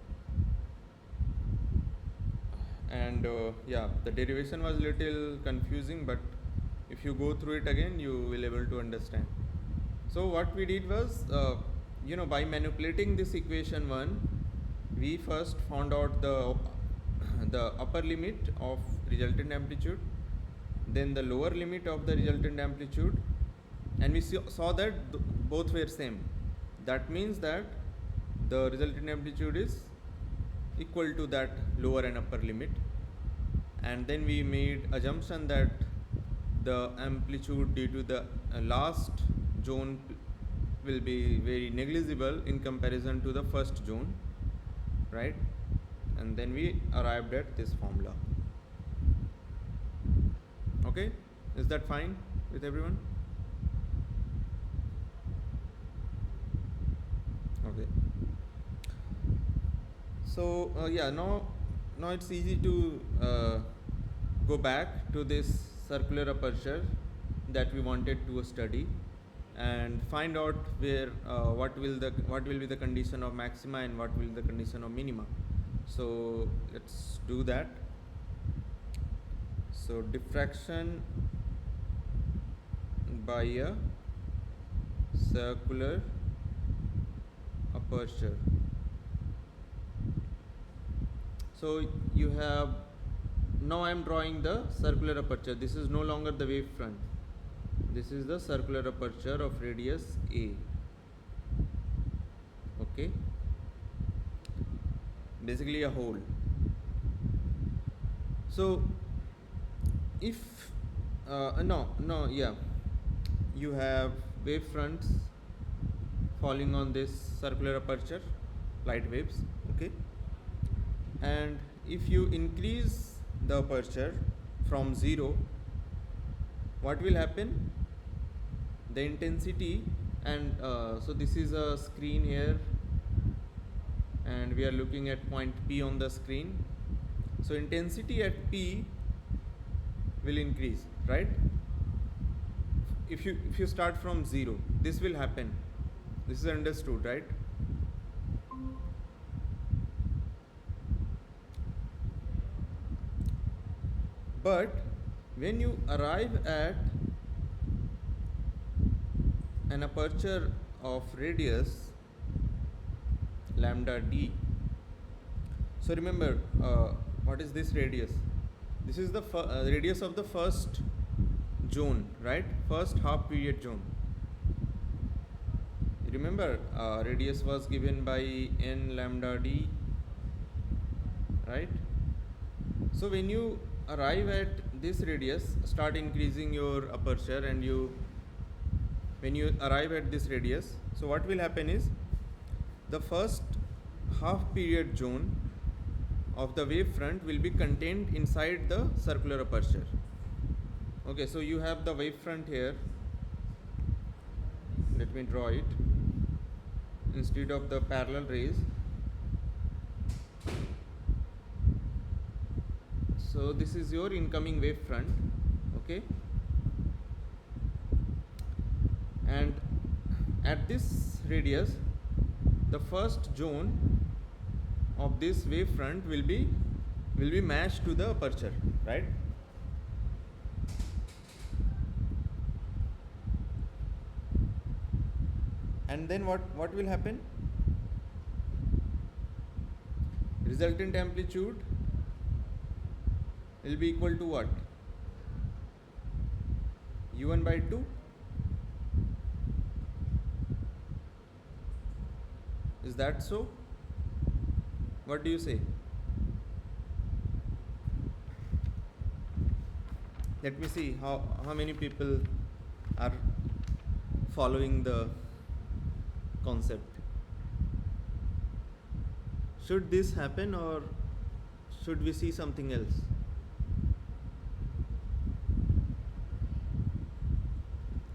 And yeah, the derivation was little confusing, but if you go through it again, you will able to understand. So what we did was, by manipulating this equation 1, we first found out the the upper limit of resultant amplitude, then the lower limit of the resultant amplitude, and we saw that both were same. That means that the resultant amplitude is equal to that lower and upper limit, and then we made assumption that the amplitude due to the last zone will be very negligible in comparison to the first zone, right? And then we arrived at this formula. Okay, is that fine with everyone? Okay. So yeah, now it's easy to go back to this circular aperture that we wanted to study and find out where what will be the condition of maxima and what will be the condition of minima. So let's do that. So diffraction by a circular aperture. So you have, now I am drawing the circular aperture. This is no longer the wave front. This is the circular aperture of radius A. Okay, basically a hole. So if you have wave fronts falling on this circular aperture, light waves, okay, and if you increase the aperture from 0, what will happen? The intensity, and so this is a screen here and we are looking at point P on the screen. So intensity at P will increase, right? If you start from 0, this will happen. This is understood, right? But when you arrive at an aperture of radius lambda d, so remember, what is this radius? This is the radius of the first zone, right? First half period zone. Remember, radius was given by n lambda d, right? So when you arrive at this radius, start increasing your aperture, and when you arrive at this radius, so what will happen is the first half period zone of the wave front will be contained inside the circular aperture. Okay, so you have the wave front here. Let me draw it instead of the parallel rays. So this is your incoming wave front, okay, and at this radius the first zone of this wave front will be matched to the aperture, right? And then what will happen? Resultant amplitude will be equal to what? U1 by 2. Is that so? What do you say? Let me see how many people are following the concept. Should this happen or should we see something else?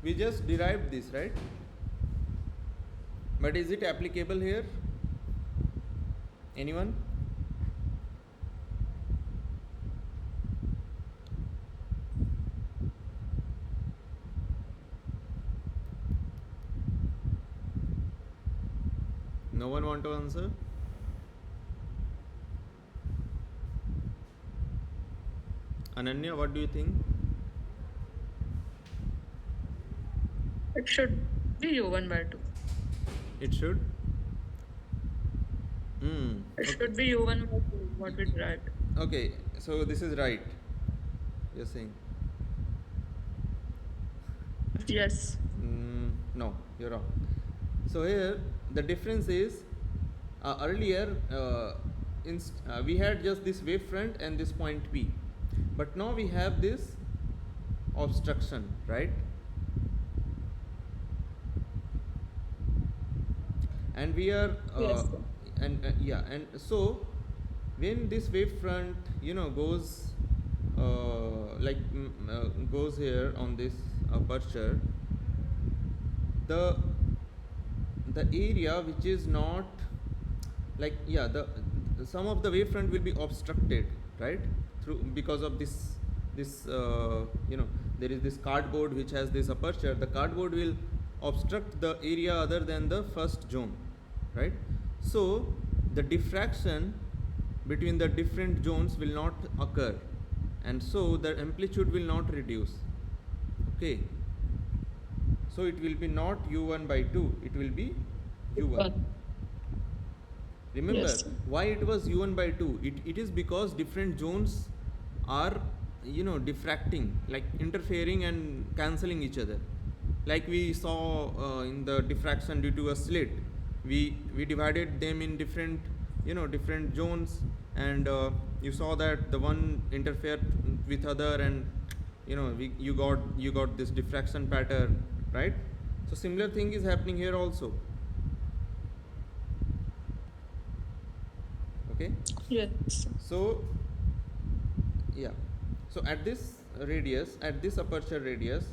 We just derived this, right? But is it applicable here? Anyone? No one want to answer? Ananya, what do you think? It should be u1 by 2. It should? It should be u1 by 2, what we derived. Okay, so this is right. You're saying? Yes. No, you're wrong. So here the difference is earlier we had just this wavefront and this point P, but now we have this obstruction, right? And we are Yes. and so when this wavefront goes goes here on this aperture, the area which is not the some of the wavefront will be obstructed, right, through because of this there is this cardboard which has this aperture. The cardboard will obstruct the area other than the first zone, right? So the diffraction between the different zones will not occur, and so the amplitude will not reduce. Okay, so it will be not u1 by 2, it will be u1. Remember, Yes. why it was u1 by 2? It is because different zones are diffracting, like interfering and cancelling each other. Like we saw in the diffraction due to a slit, we divided them in different different zones, and you saw that the one interfered with other, and you got this diffraction pattern, right? So similar thing is happening here also. Okay, Yes. so yeah, so at this radius, at this aperture radius,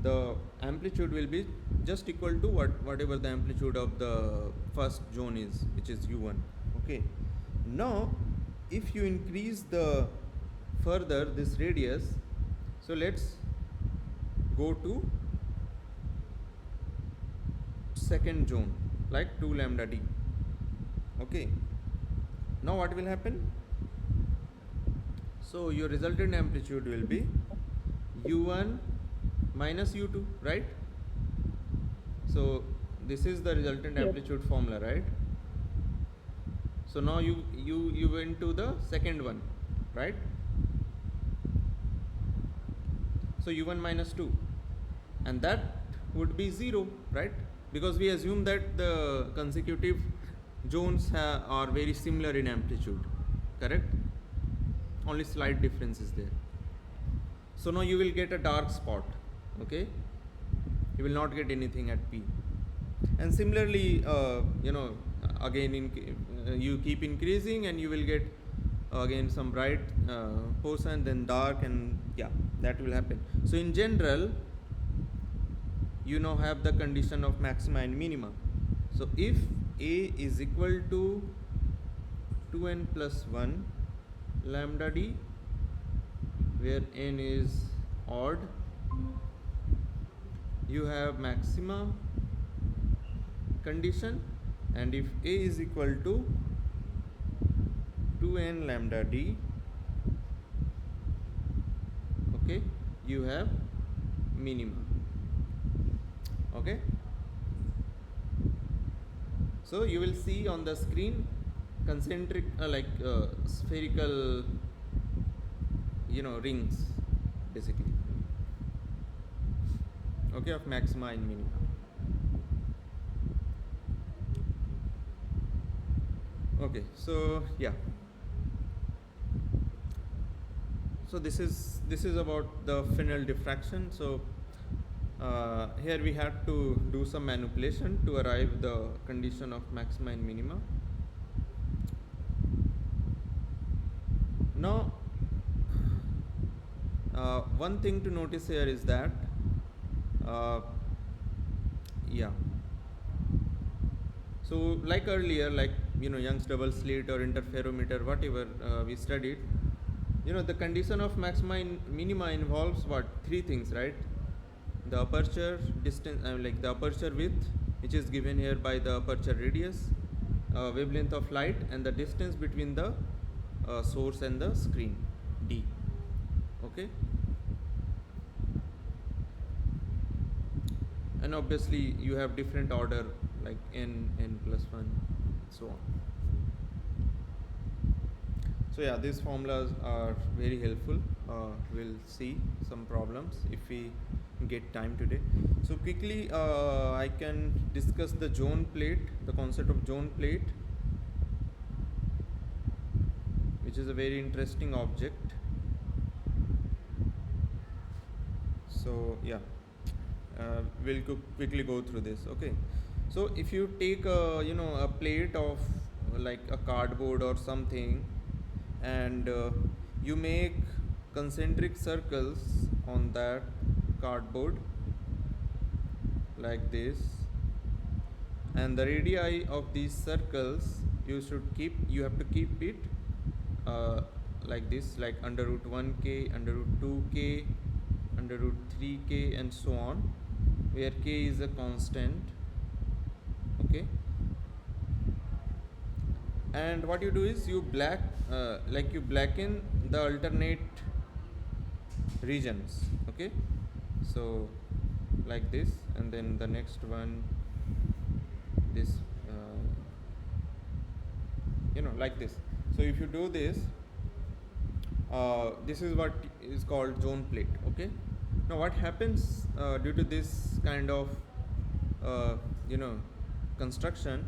the amplitude will be just equal to whatever the amplitude of the first zone is, which is u1. Okay, now if you increase the further this radius, so let's go to second zone, like 2 lambda d. Okay, now what will happen? So your resultant amplitude will be u1 minus u2, right? So this is the resultant Yes. amplitude formula, right? So now you went to the second one, right? So u1 minus 2, and that would be 0, right? Because we assume that the consecutive zones are very similar in amplitude, correct? Only slight difference is there. So now you will get a dark spot, okay? You will not get anything at P. And similarly, again you keep increasing, and you will get again some bright portion, then dark, and yeah, that will happen. So in general, you now have the condition of maxima and minima. So if A is equal to 2n plus 1 lambda d, where n is odd, you have maxima condition, and if A is equal to 2n lambda d, okay, you have minima. Okay, so you will see on the screen concentric spherical rings basically, okay, of maxima and minima. Okay, so yeah, so this is about the Fresnel diffraction. So here we had to do some manipulation to arrive the condition of maxima and minima. Now, one thing to notice here is that, uh, yeah. So like earlier, like Young's double slit or interferometer, whatever we studied, the condition of maxima minima involves what? Three things, right? The aperture distance, like the aperture width, which is given here by the aperture radius, wavelength of light, and the distance between the source and the screen, d. Okay. And obviously you have different order, like n plus 1, so on. So yeah, these formulas are very helpful. We'll see some problems if we get time today. So quickly, I can discuss the zone plate, the concept of zone plate, which is a very interesting object. So yeah, we'll quickly go through this. Okay. So if you take a plate of like a cardboard or something, and you make concentric circles on that cardboard like this, and the radii of these circles you have to keep it like this, like under root 1k, under root 2k, under root 3k, and so on, where k is a constant. Okay. And what you do is you blacken the alternate regions. Okay. So like this, and then the next one, this like this. So if you do this, this is what is called zone plate. Okay. Now what happens due to this kind of construction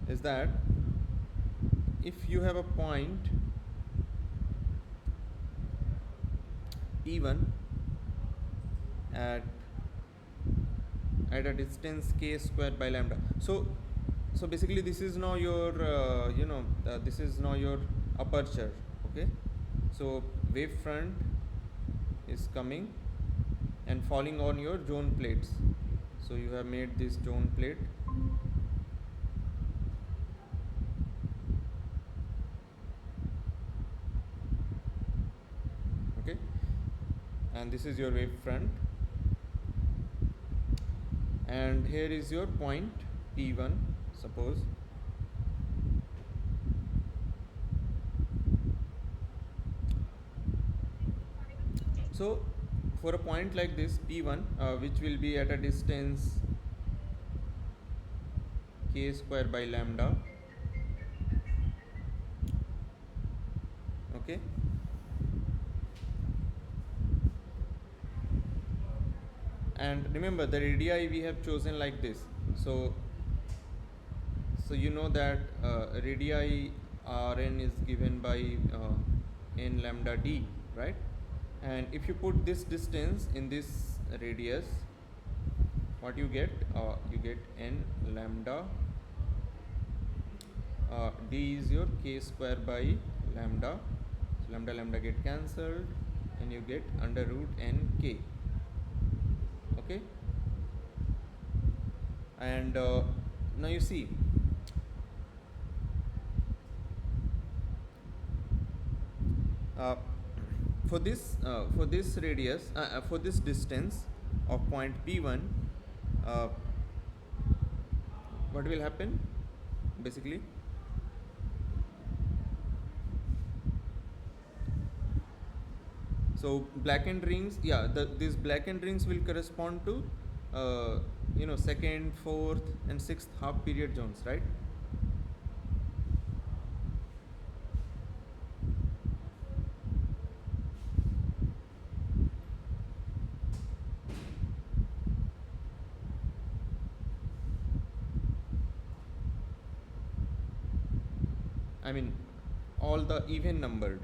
is that if you have a point P1 at a distance k square by lambda. So basically this is now your this is now your aperture. Okay. So wave front is coming and falling on your zone plates. So you have made this zone plate. Okay. And this is your wave front, and here is your point P1, suppose. So for a point like this P1, which will be at a distance k square by lambda. Okay. And remember, the radii we have chosen like this. So you know that radii Rn is given by n lambda d, right? And if you put this distance in this radius, what you get? You get n lambda. D is your k square by lambda. So lambda get cancelled, and you get under root n k. Okay. And now you see, for this radius, for this distance of point P1, what will happen basically? So blackened rings, these blackened rings will correspond to second, fourth, and sixth half period zones, right? I mean, all the even numbered.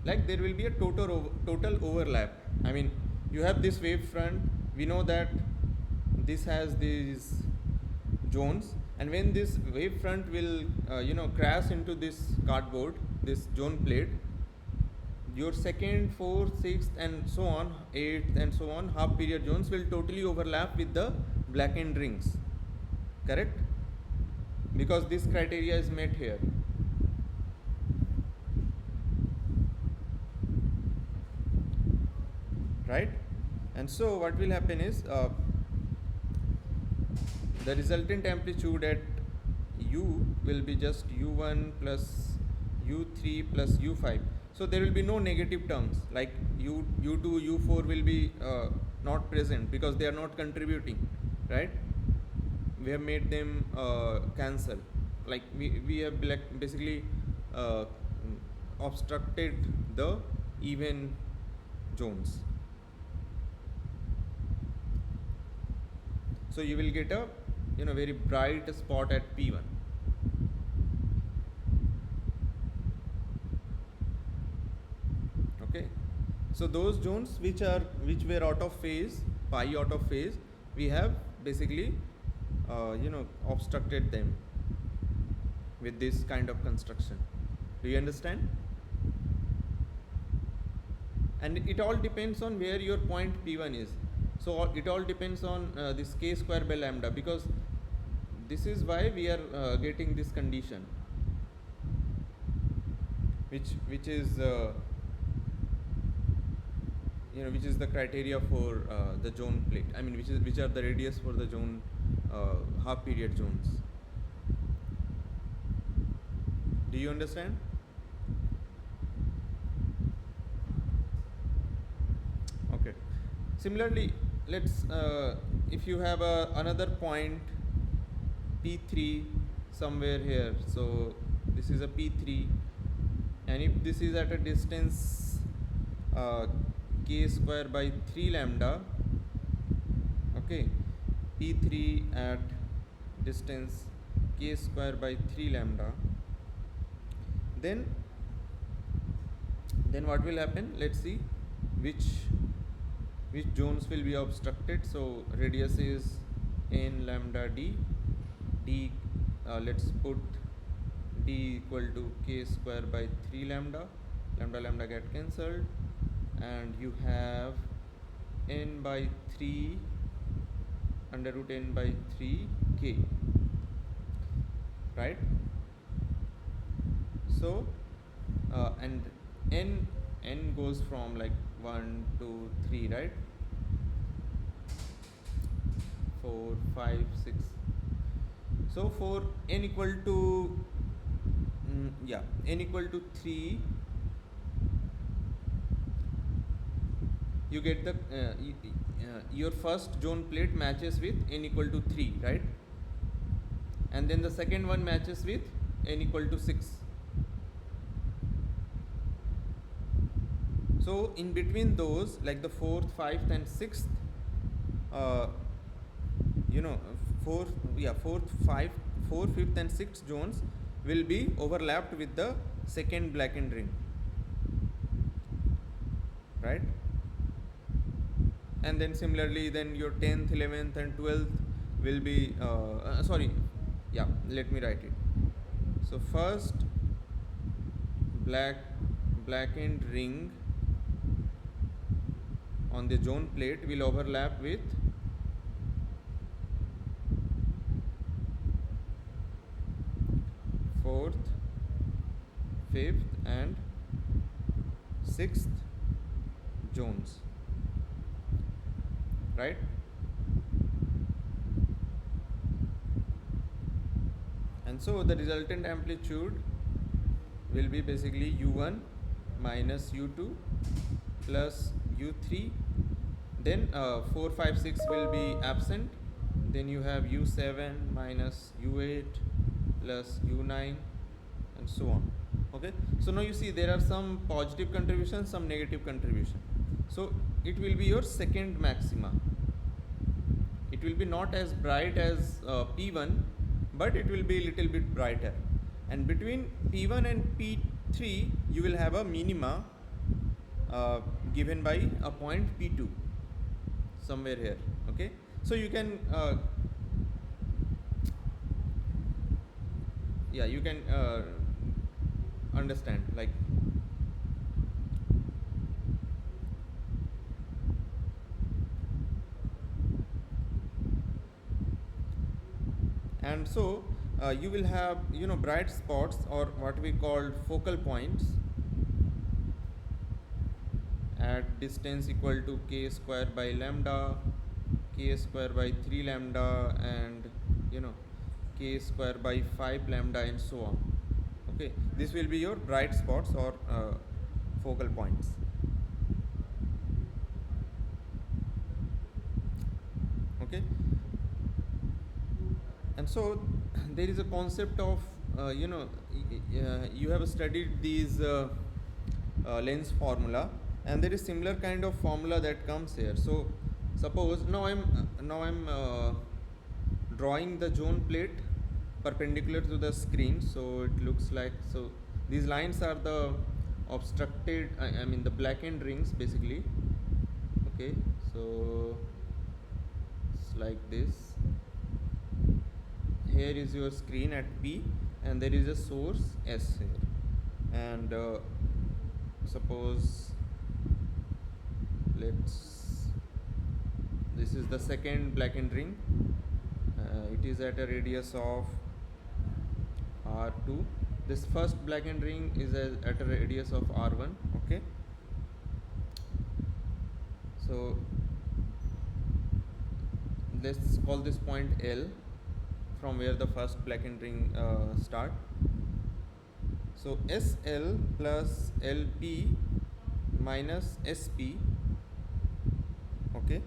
like there will be a total overlap. I mean, you have this wave front, we know that this has these zones, and when this wave front will crash into this cardboard, this zone plate, your second, fourth, sixth, and so on, eighth, and so on, half period zones will totally overlap with the blackened rings. Correct? Because this criteria is met here. Right? And so what will happen is the resultant amplitude at u will be just u1 plus u3 plus u5. So there will be no negative terms, like u2, u4 will be not present because they are not contributing, right? We have made them cancel, like we have basically obstructed the even zones. So you will get a very bright spot at P1. Okay, so those zones which were out of phase, pi out of phase, we have basically obstructed them with this kind of construction. Do you understand? And it all depends on where your point P1 is. So it all depends on this k square by lambda, because this is why we are getting this condition, which is which is the criteria for the zone plate. I mean, which are the radius for the zone half period zones. Do you understand? Okay. Similarly, let's if you have another point P3 somewhere here, so this is a P3, and if this is at a distance k square by 3 lambda, okay, P3 at distance k square by 3 lambda, then what will happen? Let's see which zones will be obstructed. So radius is n lambda d, let's put d equal to k square by 3 lambda, lambda get cancelled, and you have n by 3 under root n by 3 k, right? So and n goes from like 1 2 3, right? 4 5 6. So for n equal to n equal to 3, you get the your first zone plate matches with n equal to 3, right? And then the second one matches with n equal to 6. So in between those, like the 4th, 5th and 6th, 4th, 5th and 6th zones will be overlapped with the second blackened ring, right? And then similarly, then your 10th, 11th and 12th will be let me write it. So first blackened ring on the zone plate will overlap with fourth, fifth and sixth zones, right? And so the resultant amplitude will be basically u1 minus u2 plus u3, then 4 5 6 will be absent, then you have u7 minus u8 plus u9 and so on. Okay, so now you see there are some positive contributions, some negative contribution. So it will be your second maxima. It will be not as bright as P1, but it will be a little bit brighter. And between P1 and P3 you will have a minima given by a point P2 somewhere here. Okay, so you can yeah, you can understand, like, and so you will have, you know, bright spots, or what we call focal points, at distance equal to k square by lambda, k square by 3 lambda, and, you know, k square by 5 lambda, and so on. Okay, this will be your bright spots, or focal points. Okay, and so there is a concept of, you have studied these lens formula, and there is similar kind of formula that comes here. So suppose now I'm drawing the zone plate perpendicular to the screen, so it looks like, so these lines are the obstructed, I mean the blackened rings basically. Okay, so it's like this. Here is your screen at P, and there is a source S here, and suppose this is the second blackened ring. It is at a radius of R2. This first blackened ring is at a radius of R1. Okay, so let's call this point L, from where the first blackened ring start. So SL plus LP minus SP, okay,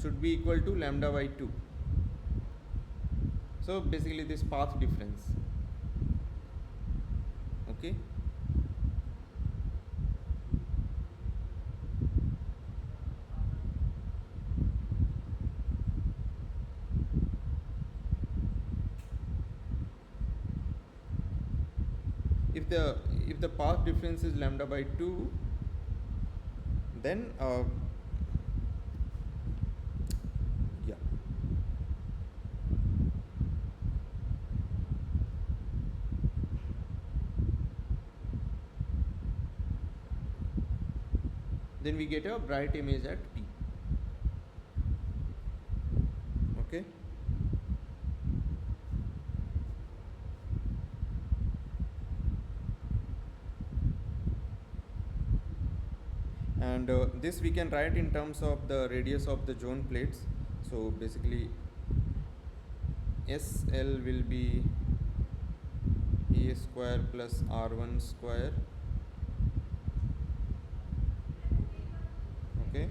should be equal to lambda by 2. So basically this path difference. Okay, if the path difference is lambda by 2, then yeah, then we get a bright image at P. Okay, and this we can write in terms of the radius of the zone plates. So basically SL will be A square plus R1 square, okay,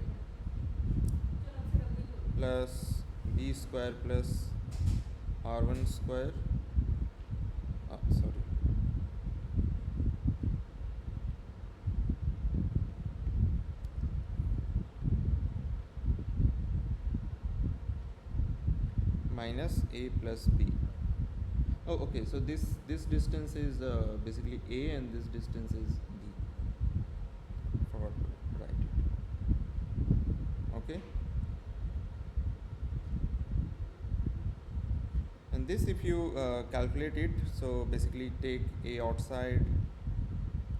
plus B square plus R1 square, sorry, minus A plus B. Oh, okay, so this distance is basically A, and this distance is B. Forgot to write it. Okay, and this, if you calculate it, so basically take A outside,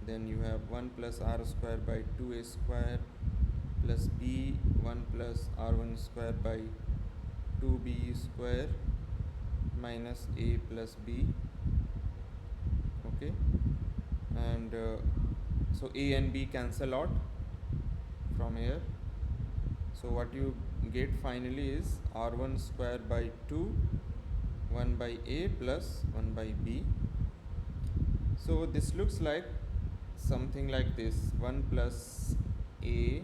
then you have 1 plus R square by 2A square plus B 1 plus R1 square by 2B square minus A plus B. Okay, and so A and B cancel out from here, so what you get finally is R1 square by 2 1 by A plus 1 by B. So this looks like something like this: 1 plus A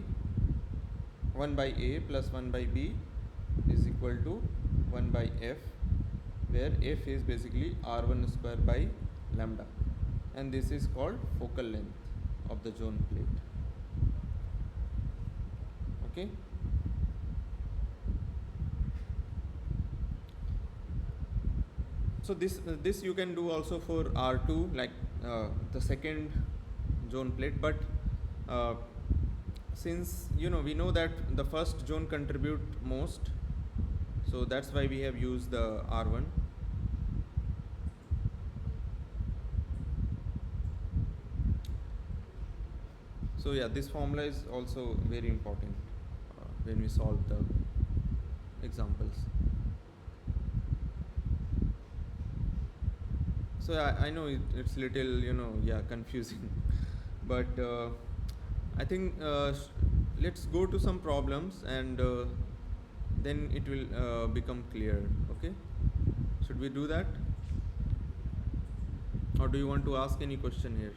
1 by A plus 1 by B is equal to 1 by F, where F is basically R1 square by lambda, and this is called focal length of the zone plate. Okay, so this you can do also for R2, like the second zone plate, but uh, since we know that the first zone contribute most, so that's why we have used the R1. So yeah, this formula is also very important when we solve the examples. So I know it's little confusing, but I think let's go to some problems and then it will become clear. Okay, should we do that, or do you want to ask any question here?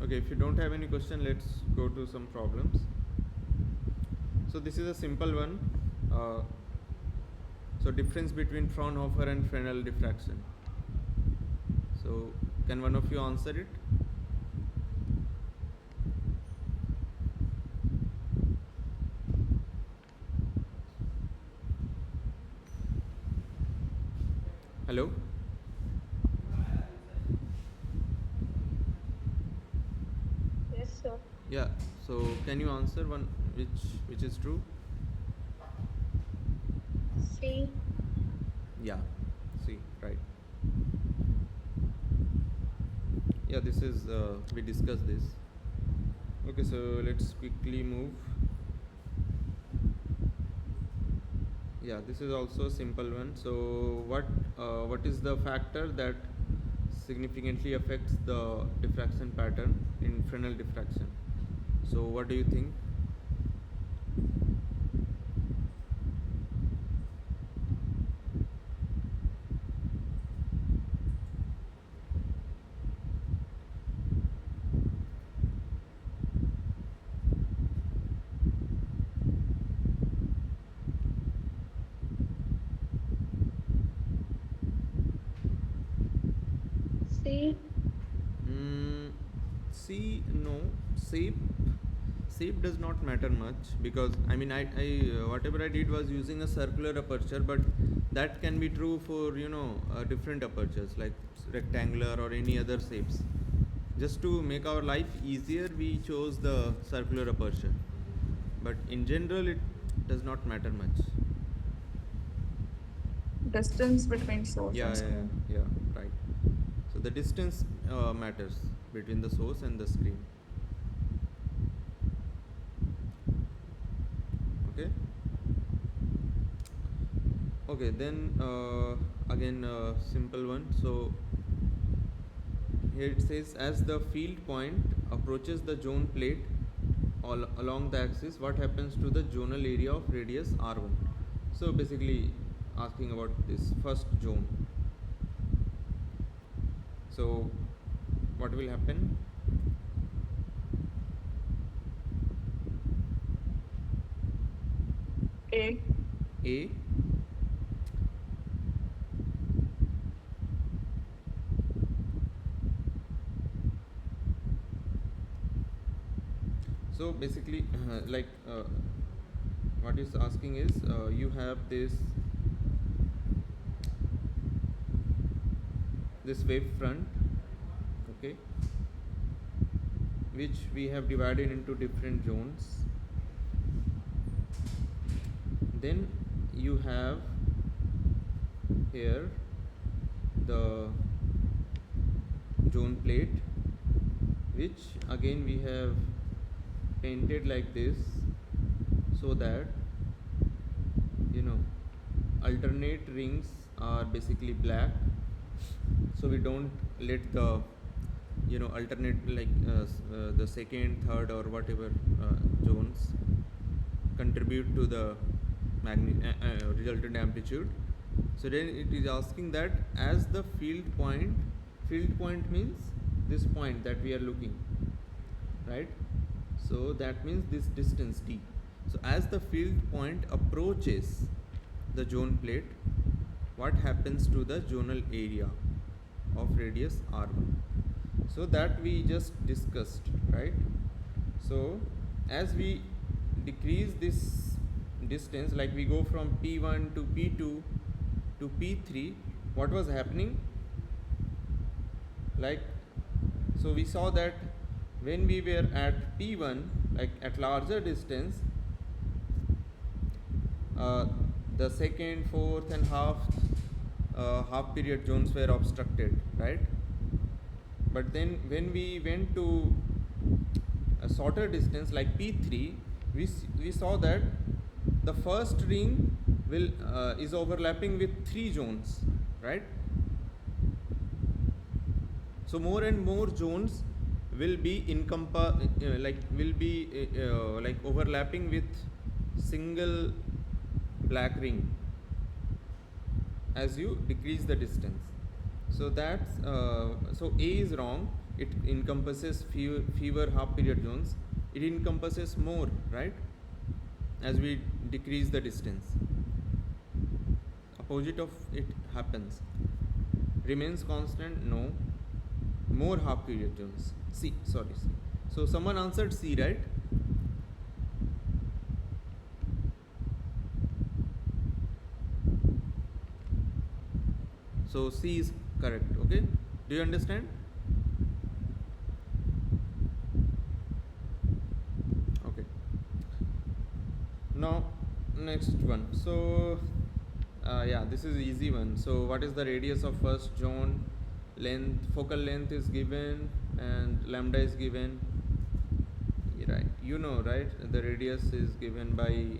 Okay, if you don't have any question, let's go to some problems. So this is a simple one. So difference between Fraunhofer and Fresnel diffraction. So can one of you answer it? Hello? Yes, sir. Yeah. So can you answer one which is true? C. Yeah. See, right. Yeah, this is we discussed this. Okay, so let's quickly move. Yeah, this is also a simple one. So what is the factor that significantly affects the diffraction pattern in Fresnel diffraction? So what do you think? C. See, no, shape does not matter much, because I mean I whatever I did was using a circular aperture, but that can be true for different apertures like rectangular or any other shapes. Just to make our life easier, we chose the circular aperture, but in general it does not matter much. Distance between source Yeah, and yeah, screen. yeah, yeah, right. So the distance matters between the source and the screen. Okay. Okay, then again simple one. So here it says, as the field point approaches the zone plate along the axis, what happens to the zonal area of radius R1? So basically asking about this first zone. So what will happen? A. A. So basically like what is asking is you have this wave front, okay, which we have divided into different zones. Then you have here the zone plate, which again we have painted like this, so that alternate rings are basically black, so we don't let the alternate like the second, third or whatever zones contribute to the resultant amplitude. So then it is asking that as the field point means this point that we are looking, right? So that means this distance d. So as the field point approaches the zone plate, what happens to the zonal area of radius r1? So that we just discussed, right? So as we decrease this distance, like we go from p1 to p2 to p3, what was happening? Like, so we saw that when we were at p1, like at larger distance, the second, fourth and half period zones were obstructed, right? But then when we went to a shorter distance like p3, we saw that the first ring will is overlapping with 3 zones, right? So more and more zones will be like overlapping with single black ring as you decrease the distance. So that's so A is wrong. It encompasses fewer half period zones. It encompasses more, right? As we decrease the distance, opposite of it happens. Remains constant? No. More half period zones. C. Sorry. C. So someone answered C, right? So C is correct. Okay. Do you understand? Okay. Now next one. So yeah, this is easy one. So what is the radius of first zone? Length, focal length is given and lambda is given, right? You know, right? The radius is given by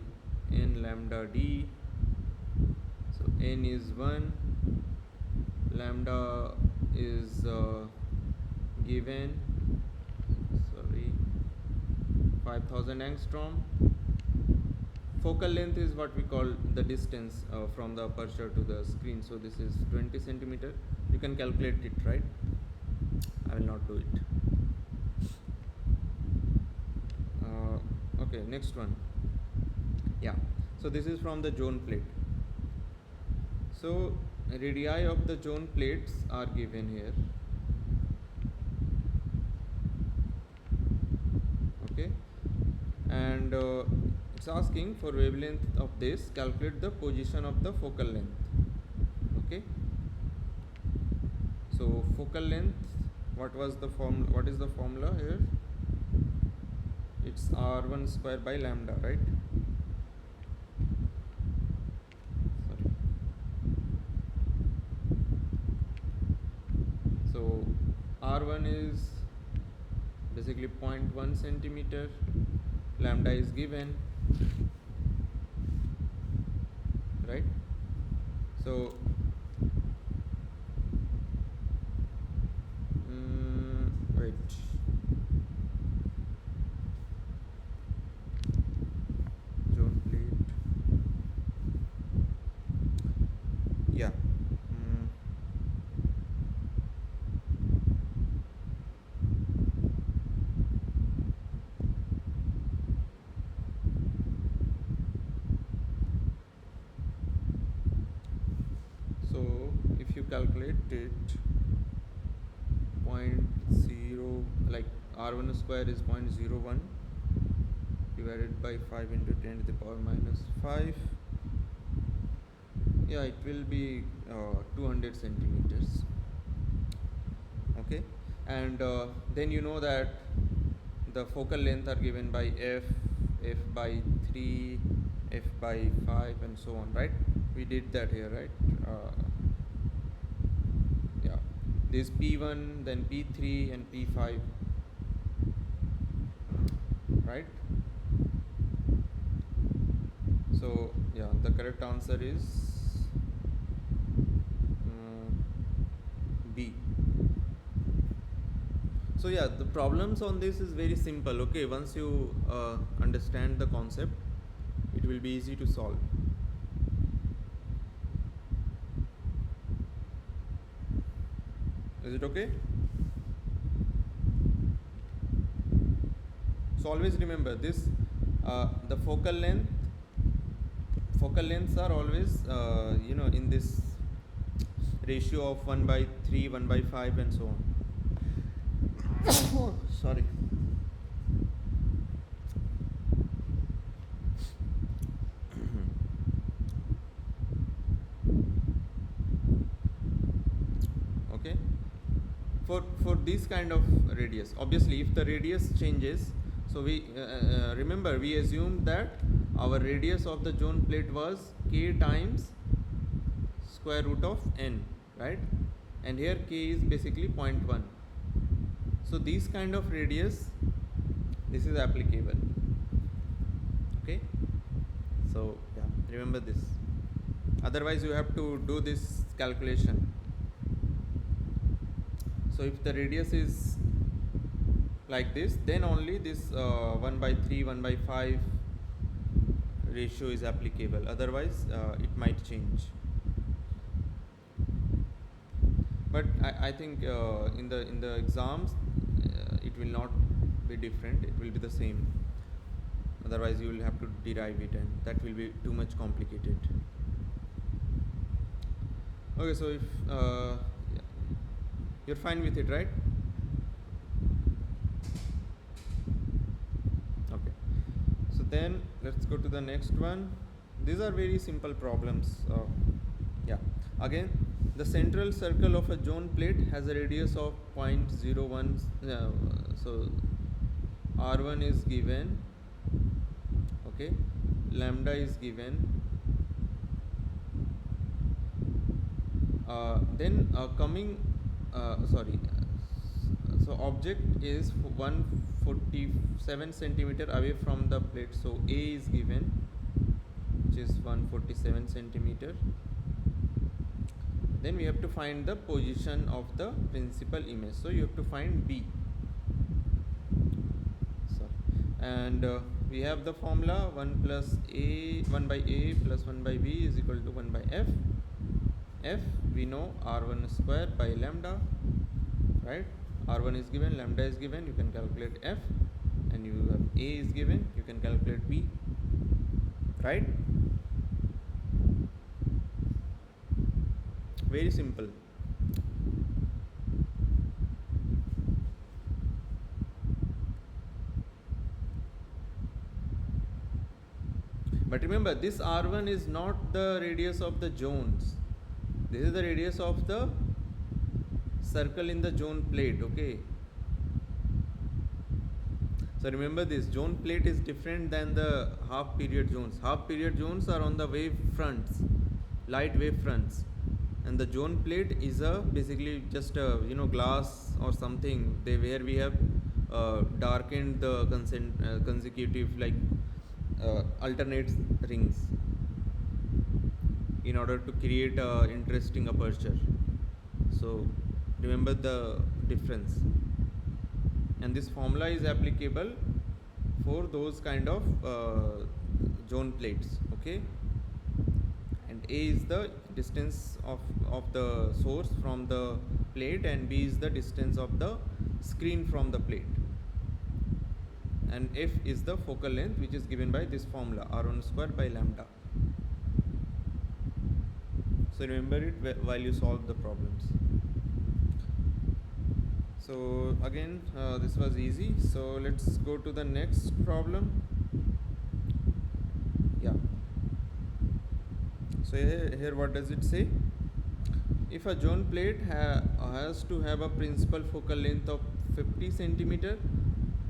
n lambda d. So n is 1, lambda is given, sorry, 5000 angstrom. Focal length is what we call the distance from the aperture to the screen. So this is 20 centimeter. You can calculate it, right? I will not do it. Okay, next one. Yeah, so this is from the zone plate. So radii of the zone plates are given here. Okay, and it's asking for wavelength of this, calculate the position of the focal length. Okay, so focal length, what is the formula here? It's r1 square by lambda, right? Sorry. So r1 is basically 0.1 centimeter, lambda is given, right? So wait, zone plate, yeah. So if you calculate it, 0.0, like r1 square is 0.01 divided by 5 into 10 to the power minus 5. Yeah, it will be 200 centimeters. Okay, and then you know that the focal length are given by f by 3, f by 5 and so on, right? We did that here, right? Yeah, this p1, then p3 and p5, right? So yeah, the correct answer is B. So yeah, the problems on this is very simple. Okay, once you understand the concept, it will be easy to solve. Is it okay? So always remember this, the focal lengths are always in this ratio of 1 by 3, 1 by 5 and so on. Sorry. Okay, for this kind of radius, obviously if the radius changes, so we remember we assumed that our radius of the zone plate was k times square root of n, right? And here k is basically 0.1. So these kind of radius, this is applicable. Okay, so yeah, remember this, otherwise you have to do this calculation. So if the radius is like this, then only this 1 by 3, 1 by 5 ratio is applicable, otherwise it might change. But I think in the exams it will not be different, it will be the same, otherwise you will have to derive it and that will be too much complicated. Okay, so if yeah, you're fine with it, right? Okay, so then let's go to the next one. These are very simple problems. Yeah, again, the central circle of a zone plate has a radius of 0.01. So r1 is given, okay, lambda is given. Then so object is 147 centimeter away from the plate, so A is given, which is 147 centimeter. Then we have to find the position of the principal image, so you have to find B. So, and we have the formula 1 by A plus 1 by B is equal to 1 by F. F we know r1 square by lambda, right? R1 is given, lambda is given, you can calculate F, and you have A is given, you can calculate B, right? Very simple. But remember, this R1 is not the radius of the zones. This is the radius of the circle in the zone plate, okay? So remember this, zone plate is different than the half period zones. Half period zones are on the wave fronts, light wave fronts. And the zone plate is basically just a glass or something where we have darkened the consecutive alternate rings in order to create a interesting aperture. So remember the difference, and this formula is applicable for those kind of zone plates, okay? And A is the distance of the source from the plate, and B is the distance of the screen from the plate, and F is the focal length, which is given by this formula r1 square by lambda. So remember it while you solve the problems. So again, this was easy, so let's go to the next problem. Yeah, so here what does it say? If a zone plate has to have a principal focal length of 50 centimeter,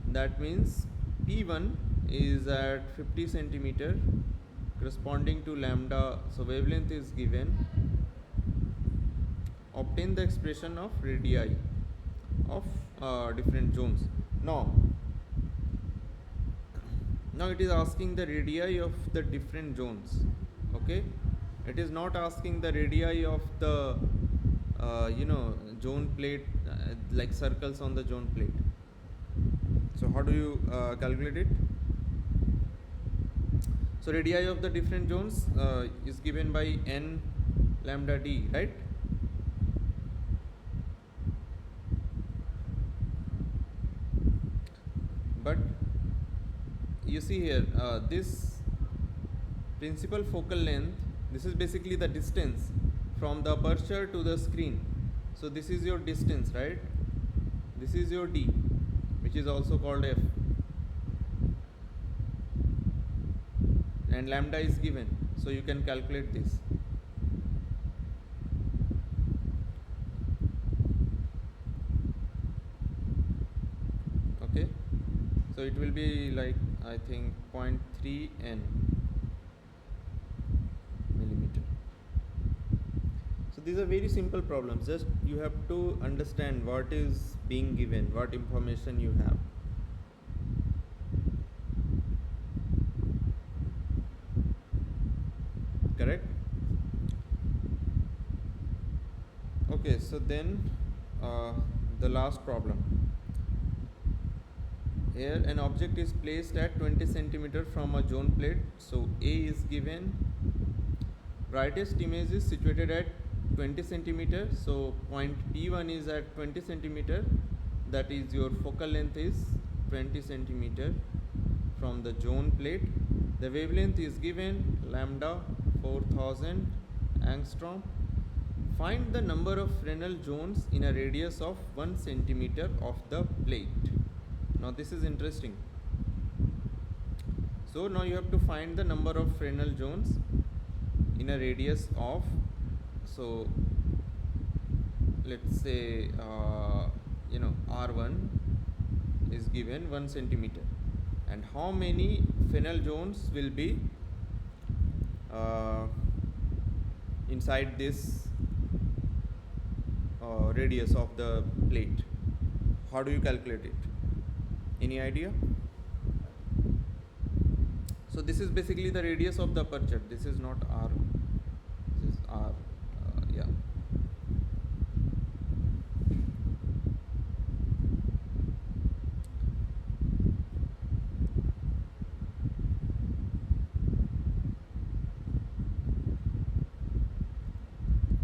that means P1 is at 50 centimeter corresponding to lambda, so wavelength is given. Obtain the expression of radii of different zones. Now it is asking the radii of the different zones, okay? It is not asking the radii of the zone plate, like circles on the zone plate. So how do you calculate it? So radii of the different zones is given by n lambda d, right? But you see here, this principal focal length, this is basically the distance from the aperture to the screen. So this is your distance, right? This is your d, which is also called f, and lambda is given, so you can calculate this. Okay, so it will be like, I think, 0.3 n millimeter. So these are very simple problems, just you have to understand what is being given, what information you have. Correct? Okay, so then the last problem. Here an object is placed at 20 centimeter from a zone plate. So A is given. Brightest image is situated at 20 centimeter. So point P1 is at 20 centimeter. That is, your focal length is 20 centimeter from the zone plate. The wavelength is given, lambda 4000 angstrom. Find the number of Fresnel zones in a radius of 1 centimeter of the plate. Now this is interesting. So now you have to find the number of Fresnel zones in a radius of, so let's say R1 is given 1 centimeter, and how many Fresnel zones will be inside this radius of the plate. How do you calculate it? Any idea? So this is basically the radius of the aperture. This is not R, this is R, yeah.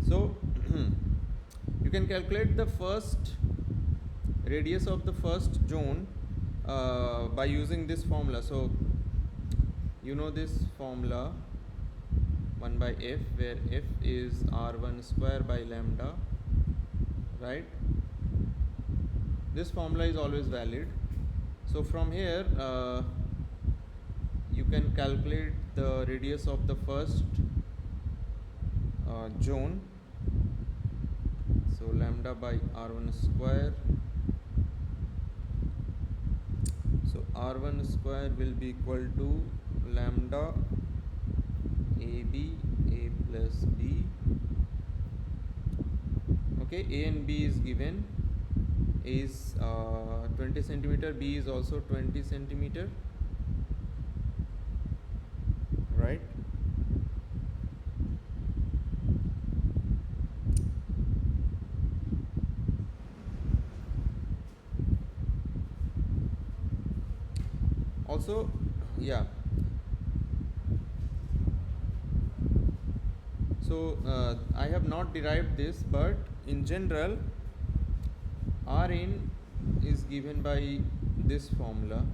So you can calculate the first radius of the first zone by using this formula. So you know this formula, 1 by f, where f is R1 square by lambda, right? This formula is always valid. So from here you can calculate the radius of the first zone. So lambda by R1 square. So R1 square will be equal to lambda AB, A plus B. Okay, A and B is given. A is 20 centimeter, B is also 20 centimeter, right? Also, yeah, so I have not derived this, but in general Rn is given by this formula.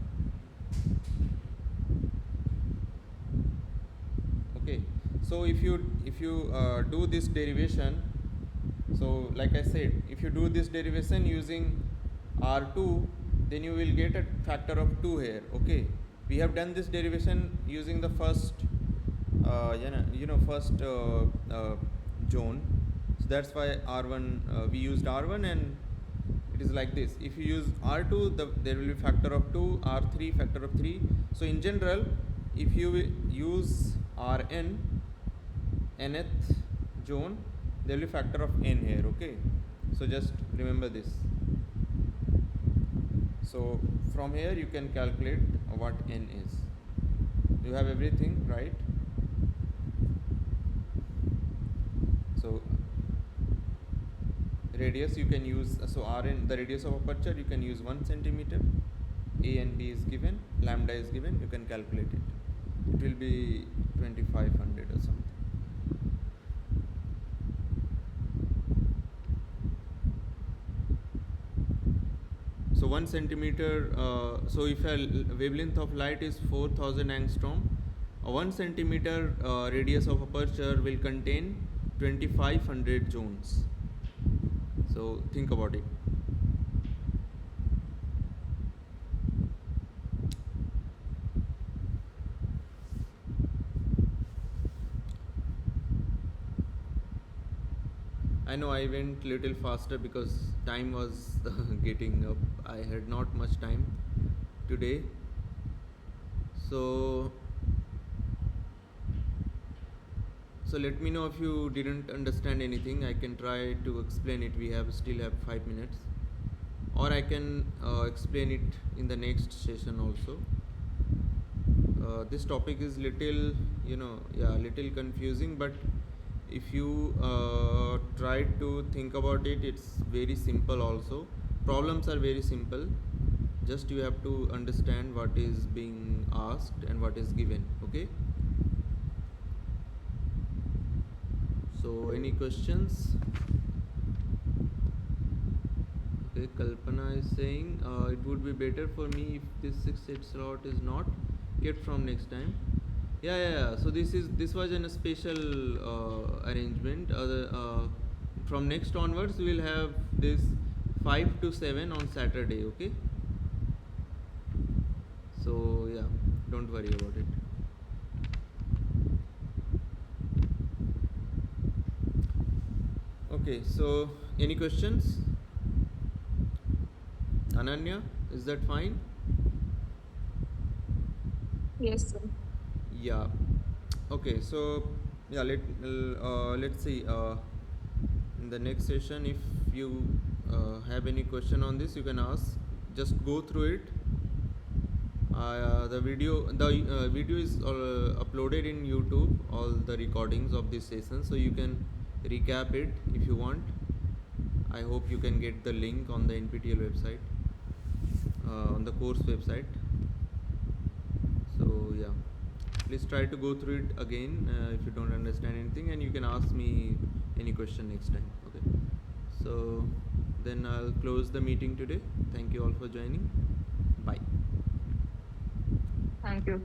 Okay, so if you do this derivation, so like I said, if you do this derivation using R2, then you will get a factor of 2 here. Okay, we have done this derivation using the first first zone, so that's why R1 we used R1, and it is like this. If you use R2, there will be factor of 2, R3 factor of 3. So in general, if you use Rn, nth zone, there will be factor of n here. Okay, so just remember this. So from here you can calculate what n is. You have everything, right? So radius you can use, so Rn, the radius of aperture, you can use 1 centimeter. A and B is given, lambda is given, you can calculate it. It will be 2500 or something. So 1 centimeter, so if a wavelength of light is 4000 angstrom, a 1 centimeter radius of aperture will contain 2500 zones. So think about it. I know I went little faster because time was getting up. I had not much time today. So let me know if you didn't understand anything. I can try to explain it. We still have 5 minutes, or I can explain it in the next session also. This topic is little, little confusing, but if you try to think about it, it's very simple also. Problems are very simple. Just you have to understand what is being asked and what is given. Okay. So any questions? Okay, Kalpana is saying it would be better for me if this 6-8 slot is not kept from next time. Yeah. So this was a special arrangement. From next onwards, we will have this 5 to 7 on Saturday. Okay. So yeah, don't worry about it. Okay. So any questions? Ananya, is that fine? Yes, sir. Yeah. Okay. So yeah, let's see. In the next session, if you have any question on this, you can ask. Just go through it. The video is uploaded in YouTube. All the recordings of this session, so you can recap it if you want. I hope you can get the link on the NPTEL website, on the course website. So yeah, please try to go through it again if you don't understand anything, and you can ask me any question next time. Okay. So then I'll close the meeting today. Thank you all for joining. Bye. Thank you.